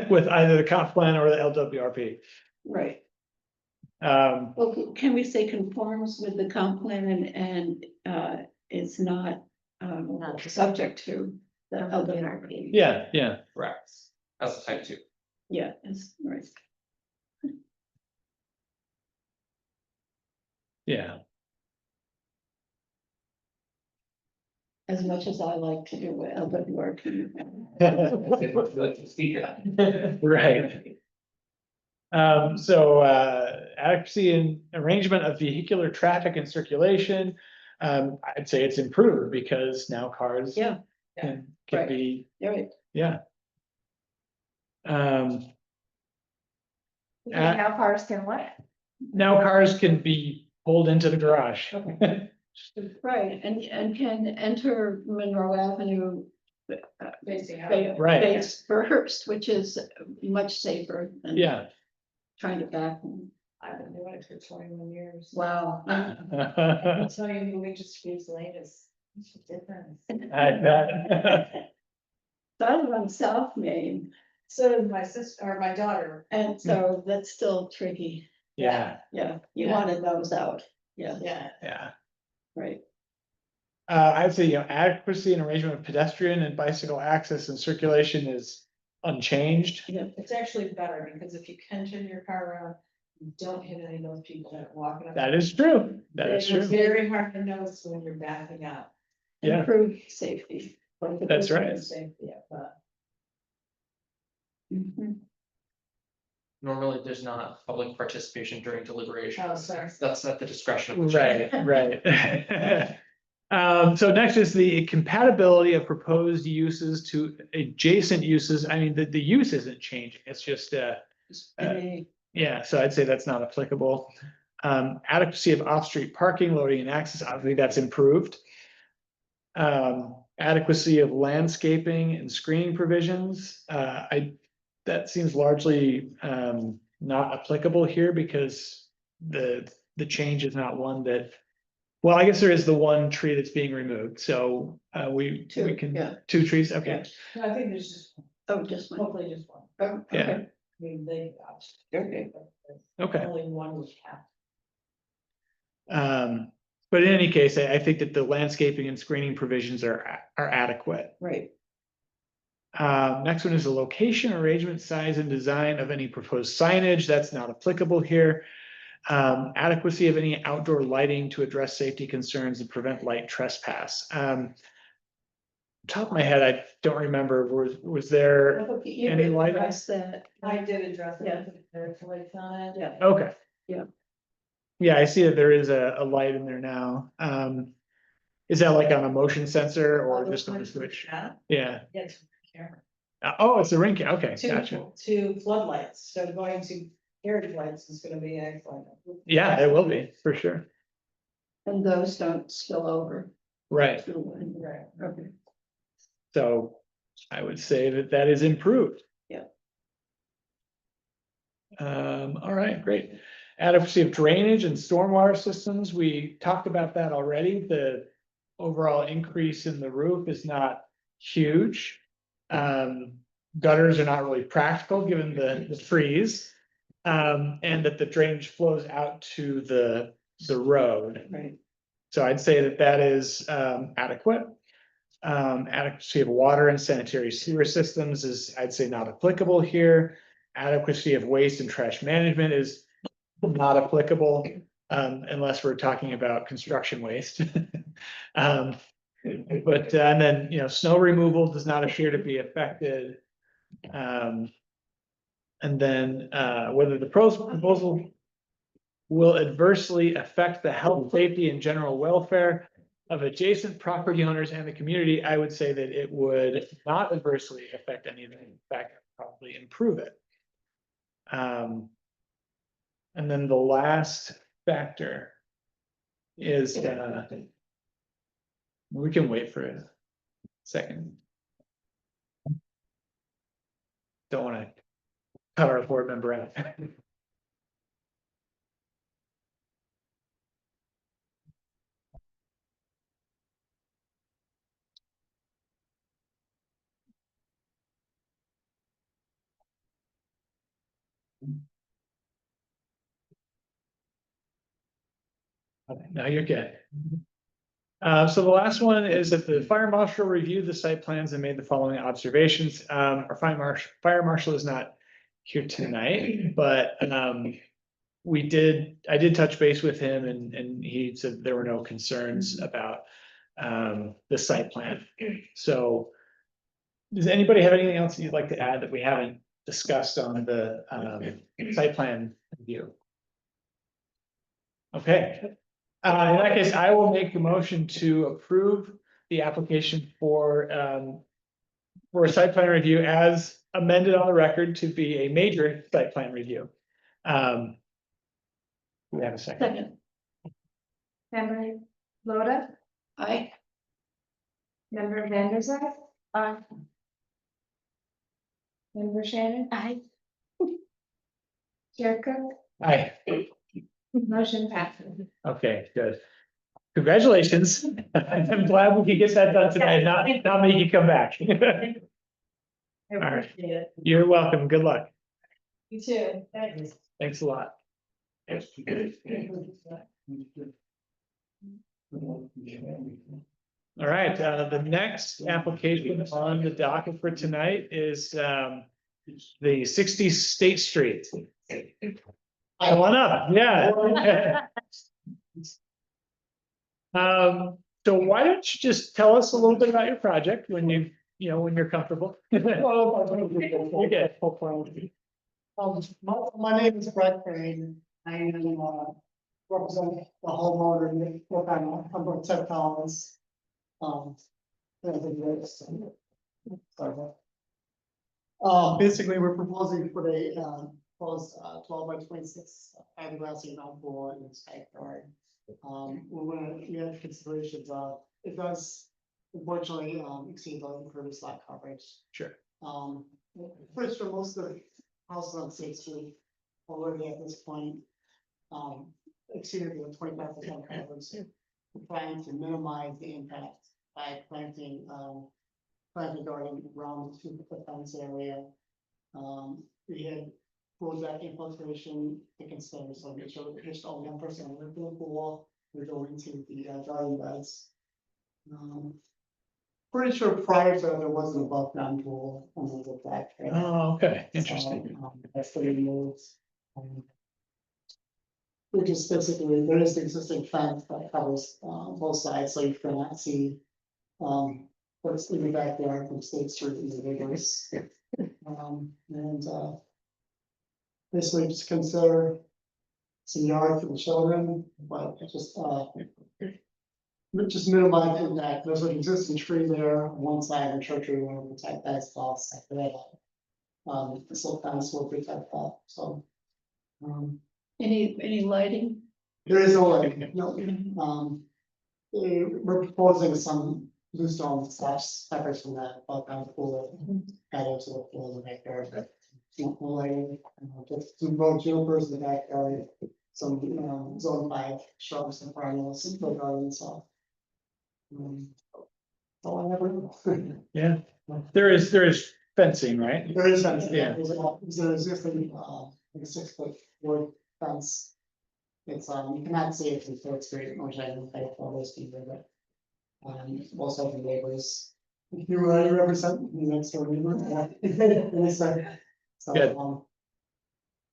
with either the comp plan or the LWRP. Right. Um, Well, can we say conforms with the comp plan and is not subject to the LWRP? yeah, Correct, as a type 2. Yeah, it's right. yeah. As much as I like to do with LWRP. Right. So adequacy and arrangement of vehicular traffic and circulation. I'd say it's improved because now cars. Yeah. Can Right. be, You're right. yeah. Now cars can what? Now cars can be pulled into the garage. Right, and can enter Monroe Avenue. Facing out. Right. Face first, which is much safer than Yeah, trying to back. I've been doing it for 21 years. Wow. I'll tell you, moving to Streets Lane is it's a difference. I bet. So I live on South Main, So did my sister, or my daughter. and so that's still tricky. Yeah, Yeah, you Yeah. wanted those out. Yeah, Yeah. yeah. right. I'd say, adequacy and arrangement of pedestrian and bicycle access and circulation is unchanged. Yeah, It's actually better because if you can turn your car around, you don't hit any of those people that are walking up. That is true. That is It's true. very hard to notice when you're backing up. Yeah. improve safety. That's right. Safety, yeah, but Mhm. Normally, there's not public participation during deliberation. Oh, sorry. That's at the discretion of the chair. Right, right. So next is the compatibility of proposed uses to adjacent uses. I mean, the use isn't changing. It's just, yeah, so I'd say that's not applicable. Adequacy of off-street parking, loading and access, obviously that's improved. Adequacy of landscaping and screening provisions, that seems largely, not applicable here because the change is not one that. Well, I guess there is the one tree that's being removed, so, we Two, can, yeah. 2 trees, okay, no, I think there's just, Oh, just one. hopefully just one. Oh, Yeah. okay. I mean, they. Okay. okay. Only one was capped. But in any case, I think that the landscaping and screening provisions are adequate. Right, Next one is the location, arrangement, size, and design of any proposed signage. That's not applicable here. Adequacy of any outdoor lighting to address safety concerns and prevent light trespass. Top of my head, I don't remember, was there, you Any could light? address that. I did address it, Yeah. with the lights on it. Yeah, okay. Yeah. Yeah, I see that there is a light in there now. Is that like on a motion sensor or just on the switch? Yeah, Yeah. it's camera. Oh, it's a ring, okay, gotcha. To floodlights, so going to heritage lights is gonna be excellent. Yeah, it will be, for sure. and those don't spill over. Right, Right. Okay. so I would say that that is improved. Yeah. All right, great. Adequacy of drainage and stormwater systems, we talked about that already. The overall increase in the roof is not huge. Gutters are not really practical, given the trees. And that the drainage flows out to the road. Right, So I'd say that that is adequate. Adequacy of water and sanitary sewer systems is, I'd say, not applicable here. Adequacy of waste and trash management is not applicable, unless we're talking about construction waste. But, and then, snow removal does not appear to be affected. And then, whether the proposal will adversely affect the health, safety, and general welfare of adjacent property owners and the community, I would say that it would not adversely affect anything. In fact, probably improve it. And then the last factor is, we can wait for a second. Don't want to cut our board member out. Okay, now you're good. So the last one is that the fire marshal reviewed the site plans and made the following observations. Our fire marshal is not here tonight, but I did touch base with him and he said there were no concerns about the site plan. So does anybody have anything else you'd like to add that we haven't discussed on the site plan review? Okay. In that case, I will make a motion to approve the application for a site plan review as amended on the record to be a major site plan review. Do we have a second? second, Member Loda, I, member Vanderzak. Member Shannon, I, Chair Cook, Aye. Motion passes. Okay, good. Congratulations. I'm glad we could get that done tonight, not make you come back. I right. appreciate it. You're welcome. Good luck. You too. Thanks. Thanks a lot. All right, the next application on the docket for tonight is the 60 State Street. Come on up, yeah. So why don't you just tell us a little bit about your project when when you're comfortable? Okay. My name is Brett Crane. I am, represent the homeowner in what I'm of Ted Collins. Sorry. Basically, we're proposing for a, proposed, 12 by 26 fiberglass ground floor in this backyard. We have considerations of, it does unfortunately, exceed the impervious lot coverage. Sure. First, for most of the houses on State Street, already at this point, exceeded the 25% coverage. We're trying to minimize the impact by planting garden around the 2-foot fence area. We had full deck infiltration to consider, so make sure that there's only 1% of the pool. We're going to the garden beds. Pretty sure prior to that, there was an above ground pool on the back. Oh, okay, interesting. That's the removed. Which is basically, there is the existing fence that covers both sides, so you cannot see what's in the backyard from State Street in the neighbors. Basically just consider some yard for the children, but just minimize impact. There's an existing tree there on one side, and church we want to protect that as well. The silk fence will protect that, so. Any lighting? There is no lighting, no. We're proposing some bluestone steppers from that, above ground pool, patio to the pool in the backyard, but no lighting, just some road jumpers in the backyard, some, zone 5 shrubs and perennials and put garden, so. All I ever. Yeah, there is fencing, right? There is fence, Yeah. there's an existing, like a 6-foot wood fence. It's, you cannot see it from Third Street, which I don't think all those people, but. Also the neighbors. If you represent the next door neighbor. So, Good.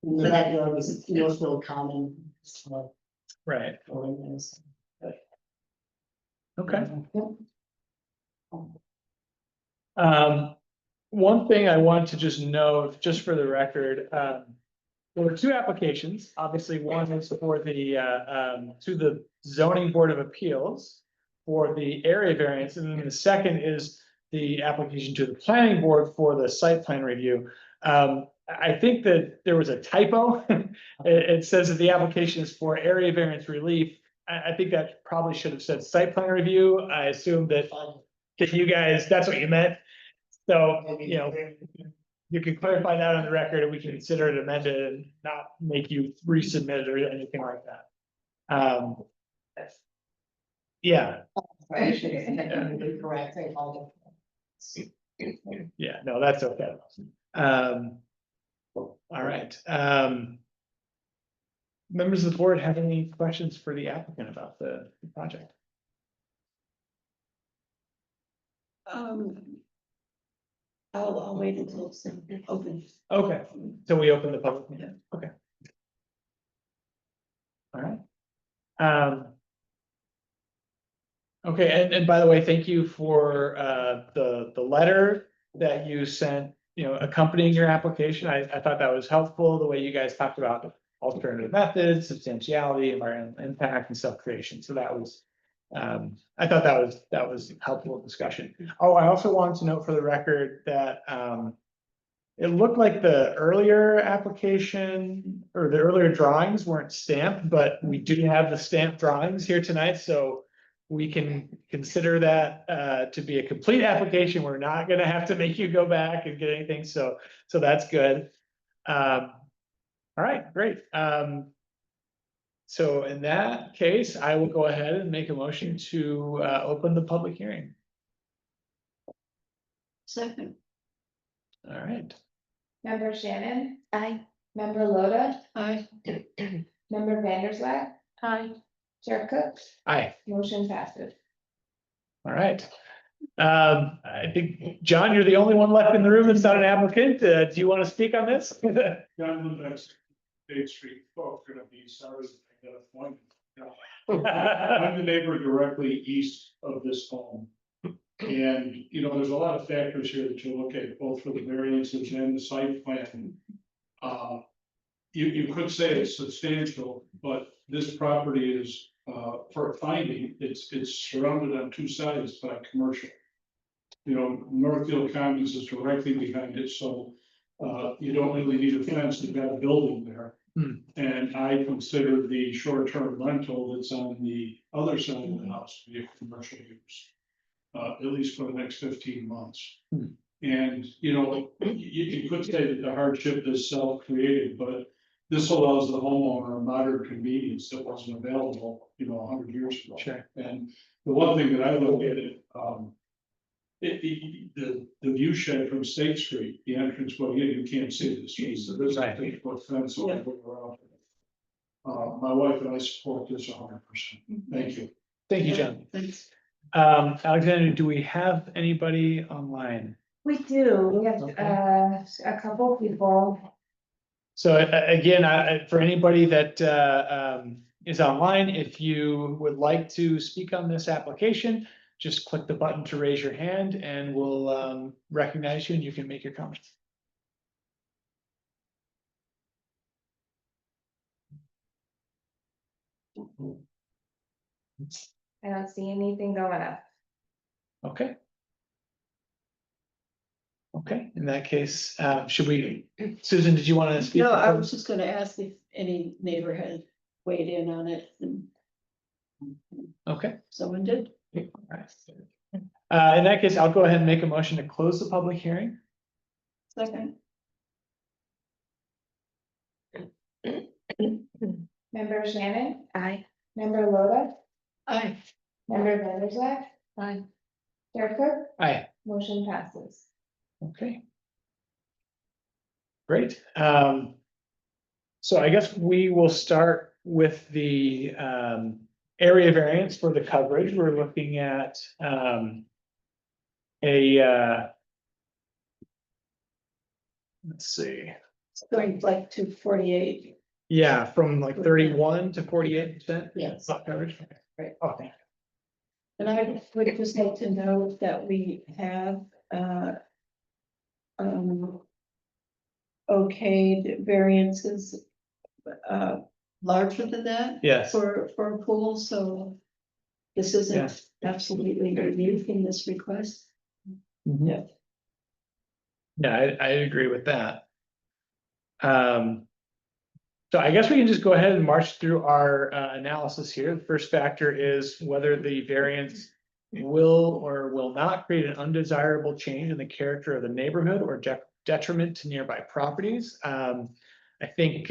in the backyard is, still common. Right, Building is. okay. One thing I want to just note, just for the record, there were 2 applications. Obviously, one is for the, to the zoning board of appeals for the area variance, and then the second is the application to the planning board for the site plan review. I think that there was a typo. It says that the application is for area variance relief. I think that probably should have said site plan review. I assume that you guys, that's what you meant. So, you can clarify that on the record, and we can consider it amended and not make you resubmit it or anything like that. Yeah. Correct. I apologize. Yeah, no, that's okay. All right. Members of the board have any questions for the applicant about the project? I'll wait until it's open. Okay, so we open the public meeting, okay. All right. Okay, and by the way, thank you for the letter that you sent, accompanying your application. I thought that was helpful, the way you guys talked about alternative methods, substantiality, environmental impact, and self-creation. So that was, I thought that was helpful discussion. Oh, I also wanted to note for the record that it looked like the earlier application or the earlier drawings weren't stamped, but we do have the stamped drawings here tonight, so we can consider that to be a complete application. We're not gonna have to make you go back and get anything, so that's good. All right, great. So in that case, I will go ahead and make a motion to open the public hearing. Second, All right. Member Shannon, Aye. member Loda, I, member Vandersloot, Hi. Chair Cook, Aye. motion passes. All right. I think, John, you're the only one left in the room that's not an applicant. Do you want to speak on this? John Lindbeck, State Street, folks are gonna be sorry that I got a point. I'm the neighbor directly east of this home. And, you know, there's a lot of factors here that you look at, both for the variances and the site plan. You could say it's substantial, but this property is, for a finding, it's surrounded on two sides by commercial. You know, Northfield Commons is directly behind it, so, you don't really need a fence, you've got a building there. And I consider the short-term rental that's on the other side of the house to be a commercial use. At least for the next 15 months. And, you know, you could say that the hardship is self-created, but this allows the homeowner a modern convenience that wasn't available, you know, 100 years ago. Sure. And the one thing that I look at it, the view shed from State Street, the entrance, well, you can't see the street, so there's a Right. 8-foot fence all the way around. My wife and I support this 100%. Thank you. Thank you, John. thanks. Alexander, do we have anybody online? We do, we have, Okay. a couple people. So again, for anybody that is online, if you would like to speak on this application, just click the button to raise your hand and we'll recognize you and you can make your comments. I don't see anything going up. Okay. Okay, in that case, should we, Susan, did you want to speak? No, I was just gonna ask if any neighbor had weighed in on it, and Okay. someone did. Alright. In that case, I'll go ahead and make a motion to close the public hearing. Second, Member Shannon, Aye. member Loda, I, member Vandersloot, Aye. Chair Cook, Aye. motion passes. Okay. Great. So I guess we will start with the area variance for the coverage. We're looking at let's see. going like to 48. Yeah, from like 31 to 48%. Yes. Lot coverage. Right. Oh, thank And I would just like to know that we have, okayed variances, larger than that. you. Yes. For a pool, so this isn't absolutely unique in this request. Mhm. Yeah. Yeah, I agree with that. So I guess we can just go ahead and march through our analysis here. The first factor is whether the variance will or will not create an undesirable change in the character of the neighborhood or detriment to nearby properties. I think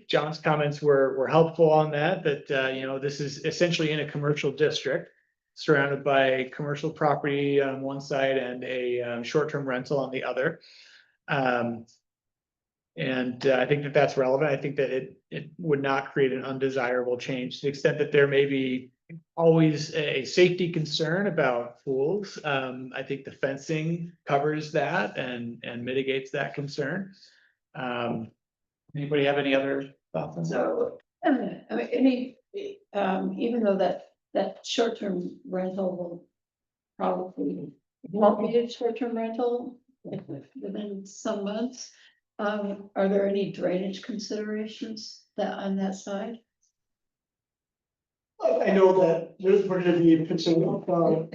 John's comments were helpful on that, you know, this is essentially in a commercial district surrounded by commercial property on one side and a short-term rental on the other. And I think that that's relevant. I think that it would not create an undesirable change to the extent that there may be always a safety concern about pools. I think the fencing covers that and mitigates that concern. Anybody have any other thoughts on that? So, I mean, even though that short-term rental will probably won't be a short-term rental within some months, are there any drainage considerations that on that side? I know that we're gonna be pitching up, pool,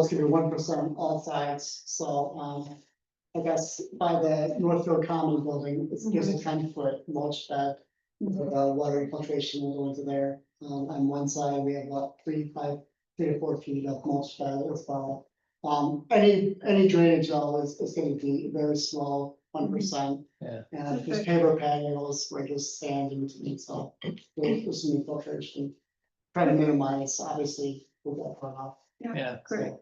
it's gonna be 1% all sides, so, I guess by the Northfield Common building, it gives a 10-foot mulch bed. With, water infiltration will go into there, on one side, we have about 3 to 4 feet of mulch bed as well. Any drainage though is gonna be very slow, 1%. Yeah. And just paver patios, we're just sand and so there's some filtration. Try to minimize, obviously, we'll get runoff. Yeah. Great.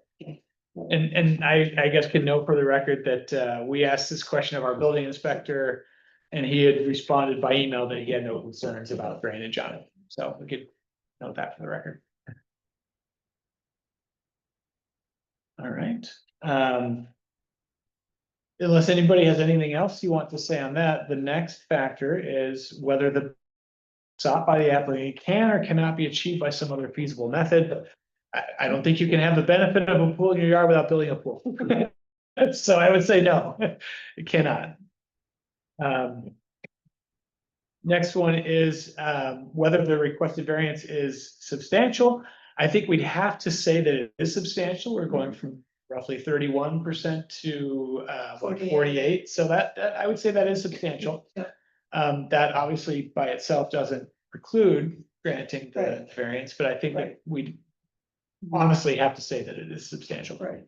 And I guess can note for the record that we asked this question of our building inspector. And he had responded by email that he had no concerns about drainage on it, so we could note that for the record. All right, unless anybody has anything else you want to say on that, the next factor is whether the sought by the applicant can or cannot be achieved by some other feasible method. I don't think you can have the benefit of a pool in your yard without building a pool. So I would say no, it cannot. Next one is whether the requested variance is substantial. I think we'd have to say that it is substantial. We're going from roughly 31% to 48. So that I would say that is substantial. That obviously by itself doesn't preclude granting the variance, but I think that we honestly have to say that it is substantial. Right.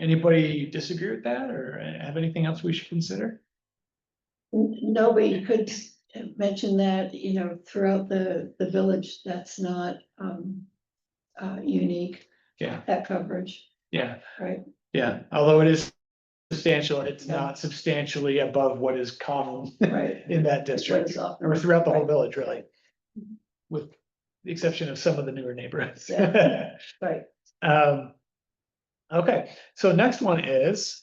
Anybody disagree with that or have anything else we should consider? Nobody could mention that, you know, throughout the village, that's not unique, Yeah, that coverage, yeah, right? yeah. Although it is substantial, it's not substantially above what is common Right. in that What district is often- or throughout the whole right. village, really. With the exception of some of the newer neighborhoods. Right. Okay, so next one is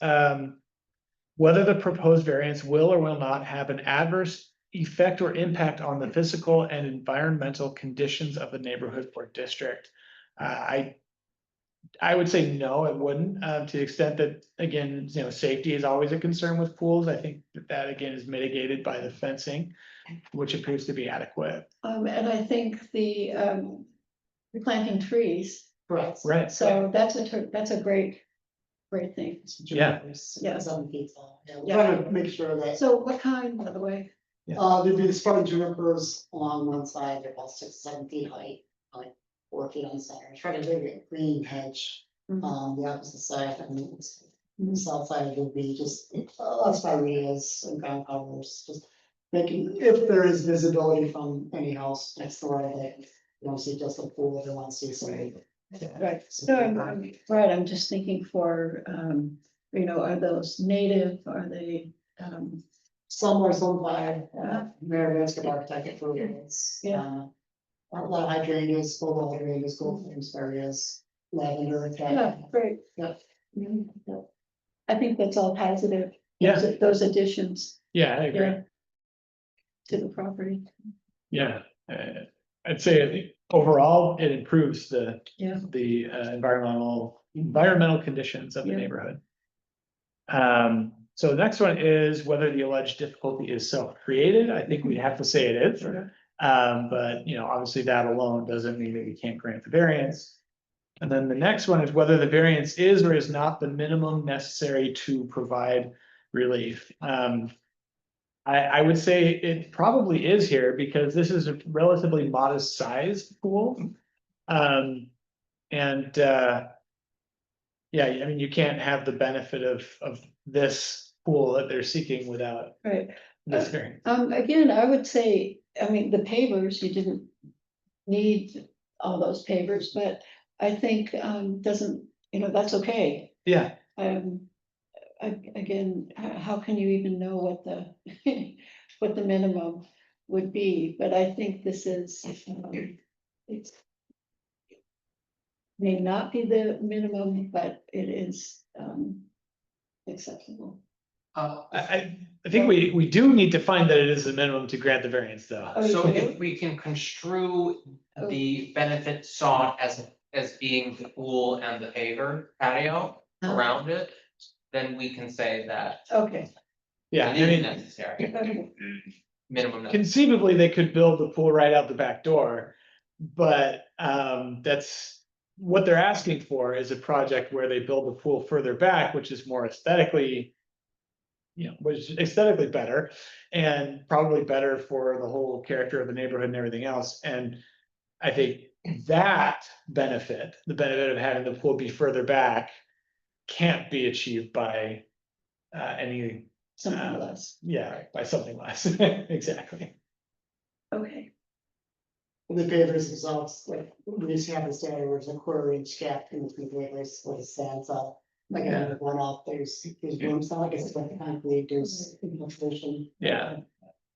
whether the proposed variance will or will not have an adverse effect or impact on the physical and environmental conditions of the neighborhood or district. I would say no, it wouldn't, to the extent that, again, you know, safety is always a concern with pools. I think that again is mitigated by the fencing, which appears to be adequate. And I think the planting trees, Correct. Right. so that's a great thing. Yeah. Yeah. 7 feet tall. Yeah, we're Yeah. trying to make sure that, So what kind, by the way? there'd be the spotted junipers along one side, they're about 6, 7 feet height, like 4 feet on the center. Try to make a green hedge, Mhm. the opposite side, and the Mhm. south side would be just, spireas and ground covers, just making, if there is visibility from any house next door, that you don't see just a pool, they want to see some. Right, no, I'm right, I'm just thinking for, you know, are those native, are they, Some are some by, Uh-huh. Mary Landscape Architect for it's, Yeah. a lot of hydrangeas, full hydrangeas, gold flames, areas, lavender. yeah, great. Yeah. Mhm, yeah. I think that's all positive. Yeah. Those additions, Yeah, I agree. yeah. To the property, Yeah, I'd say overall, it improves the yeah. environmental conditions of the Yeah. neighborhood. So the next one is whether the alleged difficulty is self-created. I think we have to say it is. But you know, obviously that alone doesn't mean that we can't grant the variance. And then the next one is whether the variance is or is not the minimum necessary to provide relief. I would say it probably is here because this is a relatively modest sized pool. And yeah, I mean, you can't have the benefit of this pool that they're seeking without Right, this variance. again, I would say, I mean, the pavers, you didn't need all those pavers, but I think, doesn't, you know, that's okay. Yeah, Again, how can you even know what the, what the minimum would be, but I think this is, it's. May not be the minimum, but it is, acceptable. I think we do need to find that it is the minimum to grant the variance though. Oh, you So do? if we can construe the benefit sought as being the pool and the paver patio around it, then we can say that Okay. Yeah, it I is mean, necessary, Okay. minimum necessary. conceivably, they could build the pool right out the back door. But that's what they're asking for is a project where they build the pool further back, which is more aesthetically. You know, which is aesthetically better and probably better for the whole character of the neighborhood and everything else. And I think that benefit, the benefit of having the pool be further back, can't be achieved by any, Something less, yeah, by something less, exactly. okay. The pavers themselves, like, we used to have the standard, where it's a 1/4 inch gap in between pavers, where it stands up. Like, I have one off, there's rooms, not like it's like concrete, there's infiltration. Yeah.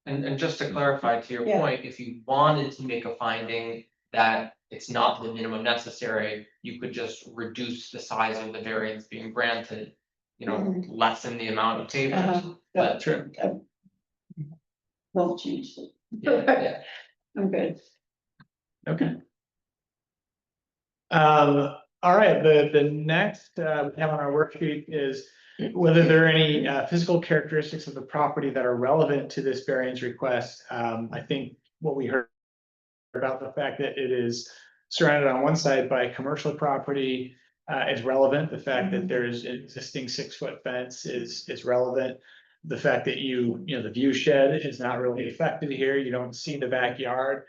And just to clarify to your Yeah. point, if you wanted to make a finding that it's not the minimum necessary, you could just reduce the size of the variance being granted. You know, Mhm. lessen the amount of pavers, Uh-huh. but True. Won't change it. yeah, I'm good. Okay. All right, the next, we have on our worksheet is whether there are any, physical characteristics of the property that are relevant to this variance request. I think what we heard about the fact that it is surrounded on one side by commercial property, is relevant. The fact that there's an existing 6-foot fence is relevant. The fact that the view shed is not really affected here. You don't see the backyard.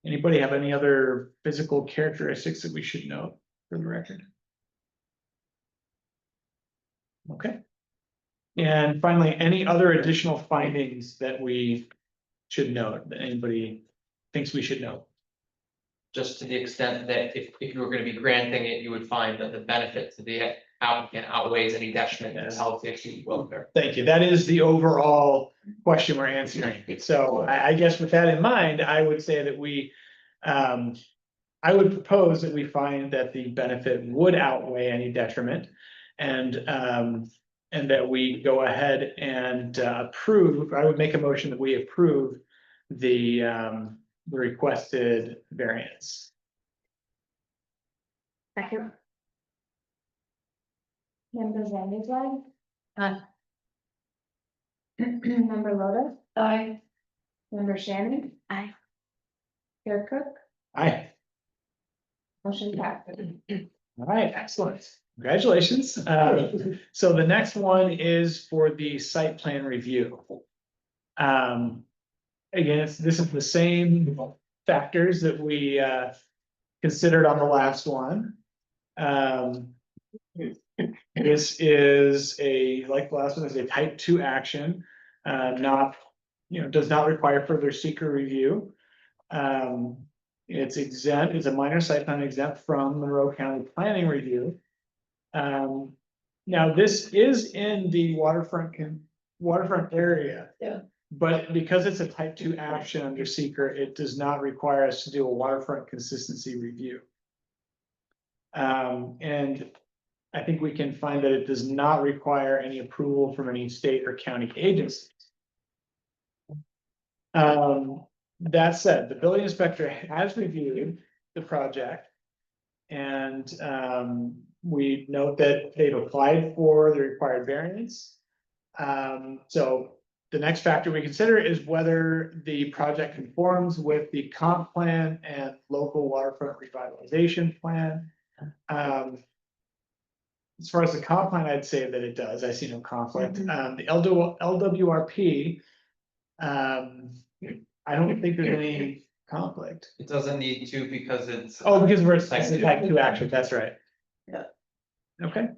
Anybody have any other physical characteristics that we should note for the record? Okay. And finally, any other additional findings that we should note, that anybody thinks we should know? just to the extent that if you were gonna be granting it, you would find that the benefit to the applicant outweighs any detriment to the health, safety, and welfare. Thank you. That is the overall question we're answering. So I guess with that in mind, I would say that I would propose that we find that the benefit would outweigh any detriment. And that we go ahead and approve, I would make a motion that we approve the requested variance. Second, Member Zanderson? Aye. Member Loda? I, Member Shannon? aye. Chair Cook? Aye. Motion passed. All right, excellent. Congratulations. So the next one is for the site plan review. Again, this is the same factors that we considered on the last one. This is like the last one, is a type 2 action, not, does not require further seeker review. It's exempt, it's a minor site plan exempt from Monroe County planning review. Now this is in the waterfront area. Yeah. But because it's a type 2 action under seeker, it does not require us to do a waterfront consistency review. And I think we can find that it does not require any approval from any state or county agencies. That said, the building inspector has reviewed the project. And we note that they've applied for the required variance. So the next factor we consider is whether the project conforms with the comp plan and local waterfront revitalization plan. As far as the comp plan, I'd say that it does. I see no conflict. The LWRP, I don't think there's any conflict. It doesn't need to because it's. Oh, because we're Type two. type 2 action, that's right. Yeah. Okay.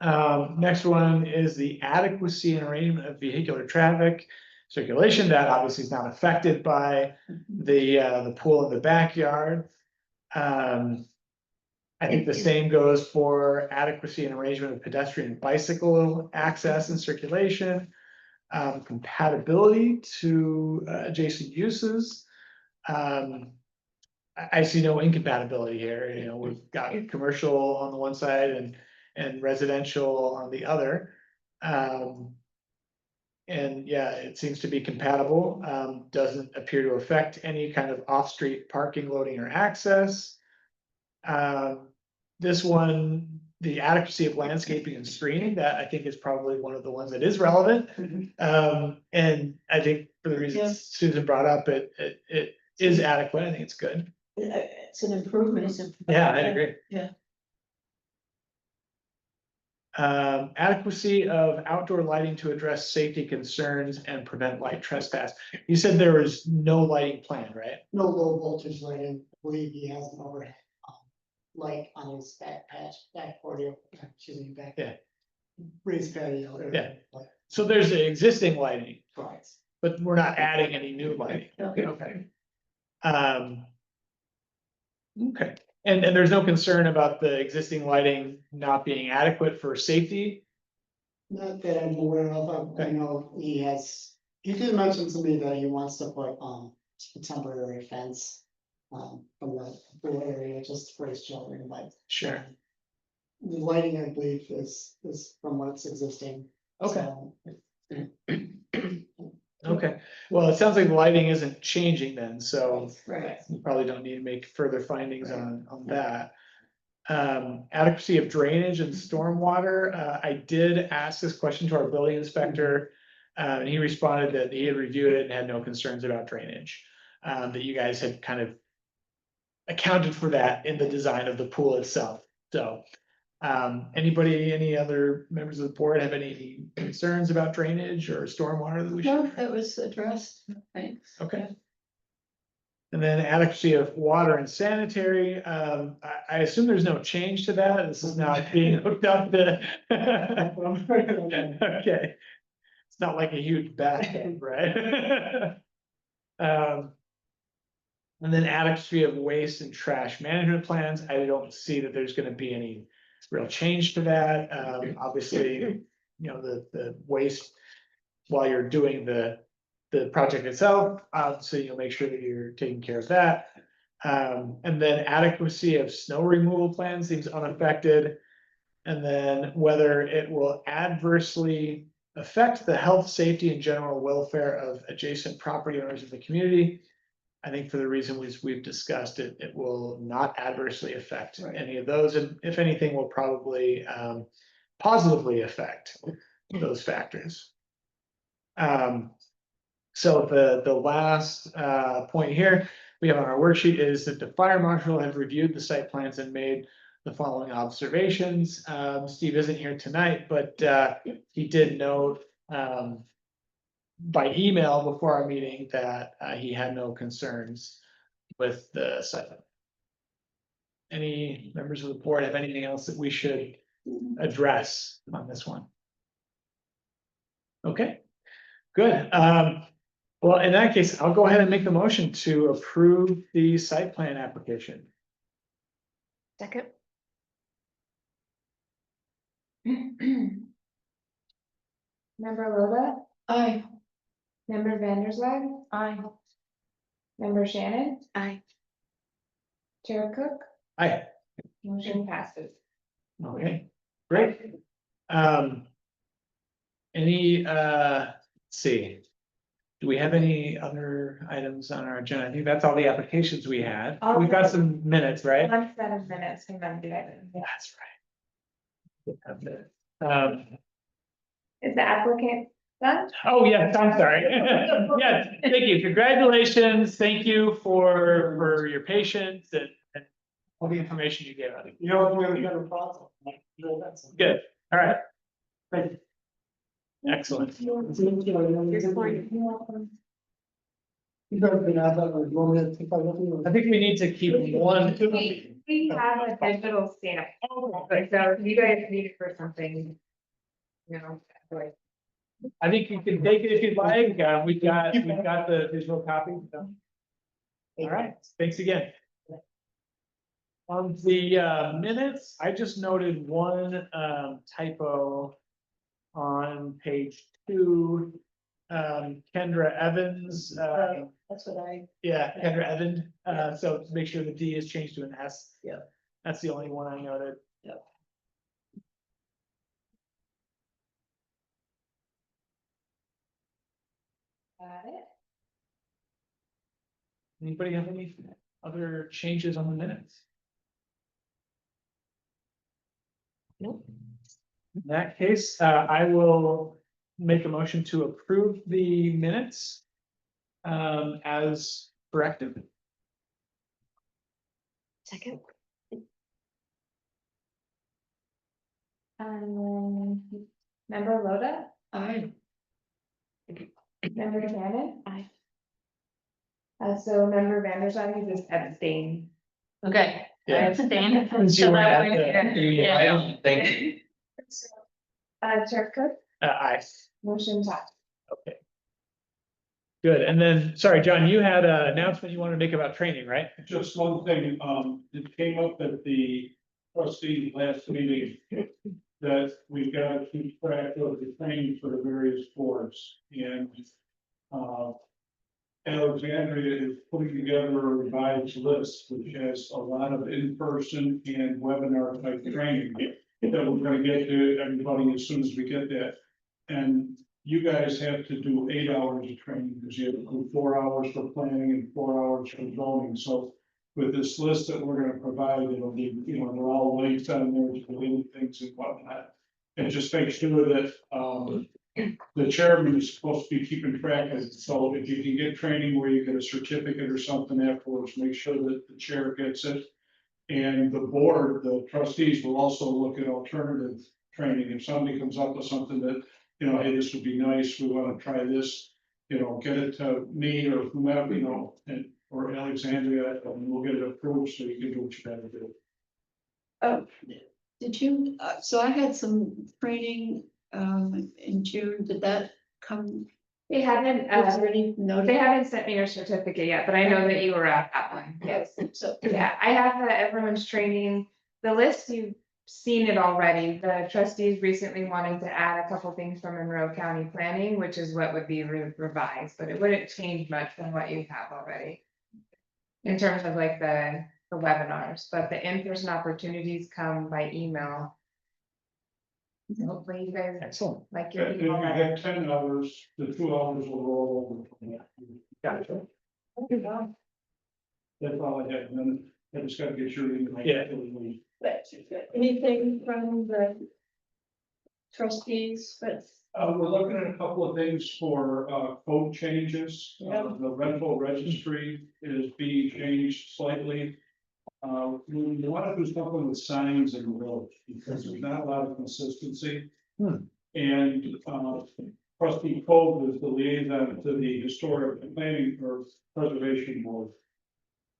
Next one is the adequacy and arrangement of vehicular traffic circulation. That obviously is not affected by the pool in the backyard. I think the same goes for adequacy and arrangement of pedestrian and bicycle access and circulation. Compatibility to adjacent uses. I see no incompatibility here. We've got commercial on the one side and residential on the other. And yeah, it seems to be compatible. Doesn't appear to affect any kind of off-street parking, loading, or access. This one, the adequacy of landscaping and screening, that I think is probably one of the ones that is relevant. And I think for the reasons Susan brought up, it is adequate. I think it's good. it's an improvement. Yeah, I agree. Yeah. Adequacy of outdoor lighting to address safety concerns and prevent light trespass. You said there was no lighting plan, right? No low voltage lighting, I believe he has an overhead light on his back patch, back patio, excuse me, back. Yeah. raised patio area. So there's the existing lighting, Correct. but we're not adding any new lighting. Okay. Okay. Okay, and there's no concern about the existing lighting not being adequate for safety? Not that I'm aware of, I know he did mention to me that he wants to put, a temporary fence. From the pool area, just for his children, but. Sure. The lighting, I believe, is from what's existing. Okay. So, Okay, well, it sounds like the lighting isn't changing then, so Right. you probably don't need to make further findings on that. Adequacy of drainage and stormwater, I did ask this question to our building inspector. And he responded that he had reviewed it and had no concerns about drainage. That you guys had kind of accounted for that in the design of the pool itself, so. Any other members of the board have any concerns about drainage or stormwater that we should? No, that was addressed, thanks. Okay. And then adequacy of water and sanitary, I assume there's no change to that, this is not being hooked up to. Okay. It's not like a huge bathtub, right? And then adequacy of waste and trash management plans, I don't see that there's gonna be any real change to that, obviously, the waste. While you're doing the project itself, so you'll make sure that you're taking care of that. And then adequacy of snow removal plans seems unaffected. And then whether it will adversely affect the health, safety, and general welfare of adjacent property owners in the community. I think for the reason we've discussed, it will not adversely affect Right. any of those, and if anything, will probably positively affect those factors. So the last point here we have on our worksheet is that the fire marshal has reviewed the site plans and made the following observations. Steve isn't here tonight, but he did note by email before our meeting that he had no concerns with the site. Any members of the board have anything else that we should address on this one? Okay, good. Well, in that case, I'll go ahead and make the motion to approve the site plan application. Second, Member Loda, Aye. member Vanderswag, Aye. member Shannon, aye. Chair Cook, Aye. motion passes. Okay, great. Let's see. Do we have any other items on our agenda? I think that's all the applications we had. We've got some minutes, right? 1 set of minutes from them, That's right. Is the applicant done? Oh, yes, I'm sorry. Yes, thank you. Congratulations. Thank you for your patience and all the information you gave us. You know, we have a better problem. Good. All right. Thank you. Excellent. You guys can have that, or you want me to take that with you? I think we need to keep one. We have a digital stamp, like, so if you guys need it for something. Like, I think you can take it if you'd like. We've got the digital copy. So. All right, thanks again. On the minutes, I just noted one typo on page 2. Kendra Evans, That's what Kendra Evans, so make sure the D is changed to an S. Yeah. That's the only one I noted. got it. Anybody have any other changes on the minutes? Nope. In that case, I will make a motion to approve the minutes as corrected. Second, Member Loda, Aye. member Shannon. Aye. So member Vanderswag, you just abstain. Okay, I Yeah. abstain. Since you So were that at way, the- yeah. Thank you. Chair Cook, Aye. motion passed. Okay. Good. And then, sorry, John, you had an announcement you wanted to make about training, right? Just one thing, it came up at the trustee last meeting that we've got to keep track of the training for the various boards and Alexandria is putting together a revised list, which has a lot of in-person and webinar type training that we're gonna get to everybody as soon as we get that. And you guys have to do 8 hours of training, because you have to do 4 hours for planning and 4 hours for zoning. So with this list that we're gonna provide, it'll be, they're all linked on there to the things and whatnot. And just make sure that, the chairman is supposed to be keeping track of it, so if you can get training where you get a certificate or something afterwards, make sure that the chair gets it. And the board, the trustees will also look at alternative training, if somebody comes up with something that, hey, this would be nice, we wanna try this. Get it to me or whomever, or Alexandria, and we'll get it approved, so you can do what you gotta do. Did you, so I had some training, in June, did that come? They haven't, Was there any they notice? haven't sent me your certificate yet, but I know that you were at that one, yes. So, Yeah, I have everyone's training, the list, you've seen it already, the trustees recently wanted to add a couple things from Monroe County Planning, which is what would be revised, but it wouldn't change much from what you have already. In terms of like the webinars, but the in-person opportunities come by email. So hopefully you guys Excellent. like your If you email better. have 10 hours, the 2 hours will roll over from that. Gotcha. That's all I had, and then I just gotta get your email. Yeah. anything from the trustees, but We're looking at a couple of things for, code changes. The rental registry is being changed slightly. We want to do something with signs in the village, because there's not a lot of consistency. And, trustee Cole is the liaison to the historic planning or preservation board.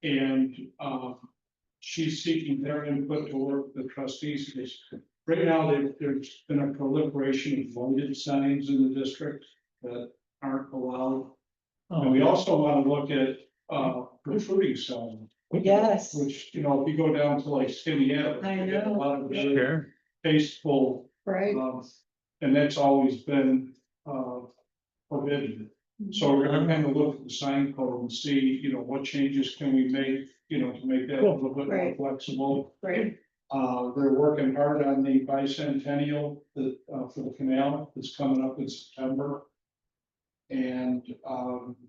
And, she's seeking their input to work with the trustees, because right now, there's been a proliferation of lighted signs in the district that aren't allowed. And we also want to look at, protruding signs, yes, which, if you go down to like Skinny Ave, I you get a know. lot of very Sure. tasteful, right. and that's always been, forbidden. So we're gonna kind of look at the sign code and see, what changes can we make, to make that a little bit more Right. flexible. Right. They're working hard on the bicentennial, for the canal that's coming up in September. And,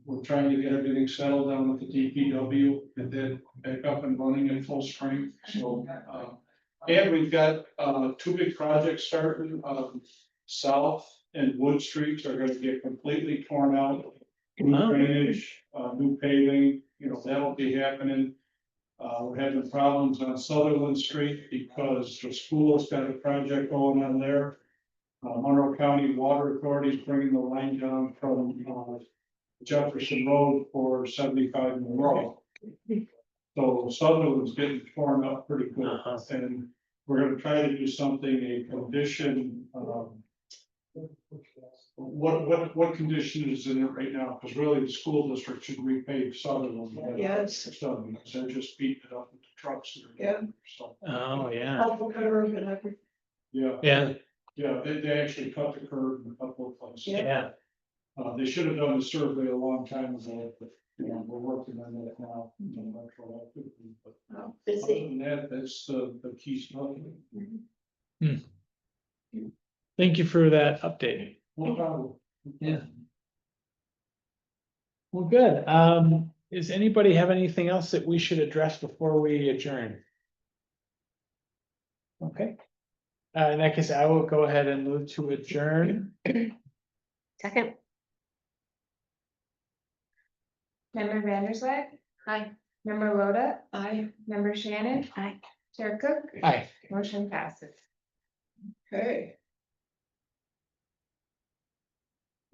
we're trying to get everything settled down with the DPW and then back up and running in full strength, so, and we've got, 2 big projects starting, South and Wood Streets are gonna get completely torn out. New Oh. drainage, new paving, that'll be happening. We're having problems on Sutherland Street because the school's got a project going on there. Monroe County Water Authority is bringing the line down from, Jefferson Road for 75 Monroe. So Sutherland's getting torn up pretty good, Uh-huh. and we're gonna try to do something, a condition, what condition is in it right now? Because really, the school district should repave Sutherland. Yes. Sutherland, because they're just beating it up with the trucks. that are Yeah. there, So, Oh, yeah. Awful curve and everything. yeah, Yeah. yeah, they actually cut the curve in a couple of places. Yeah. They should have done the survey a long time ago, but, we're working on that now. But Oh, other busy. than that, that's the key stuff. Thank you for that update. No problem. Yeah. Well, good. Does anybody have anything else that we should address before we adjourn? Okay. In that case, I will go ahead and move to adjourn. Second, Member Vanderswag, hi. member Loda, I, member Shannon, Hi. Chair Cook, Aye. motion passes. okay.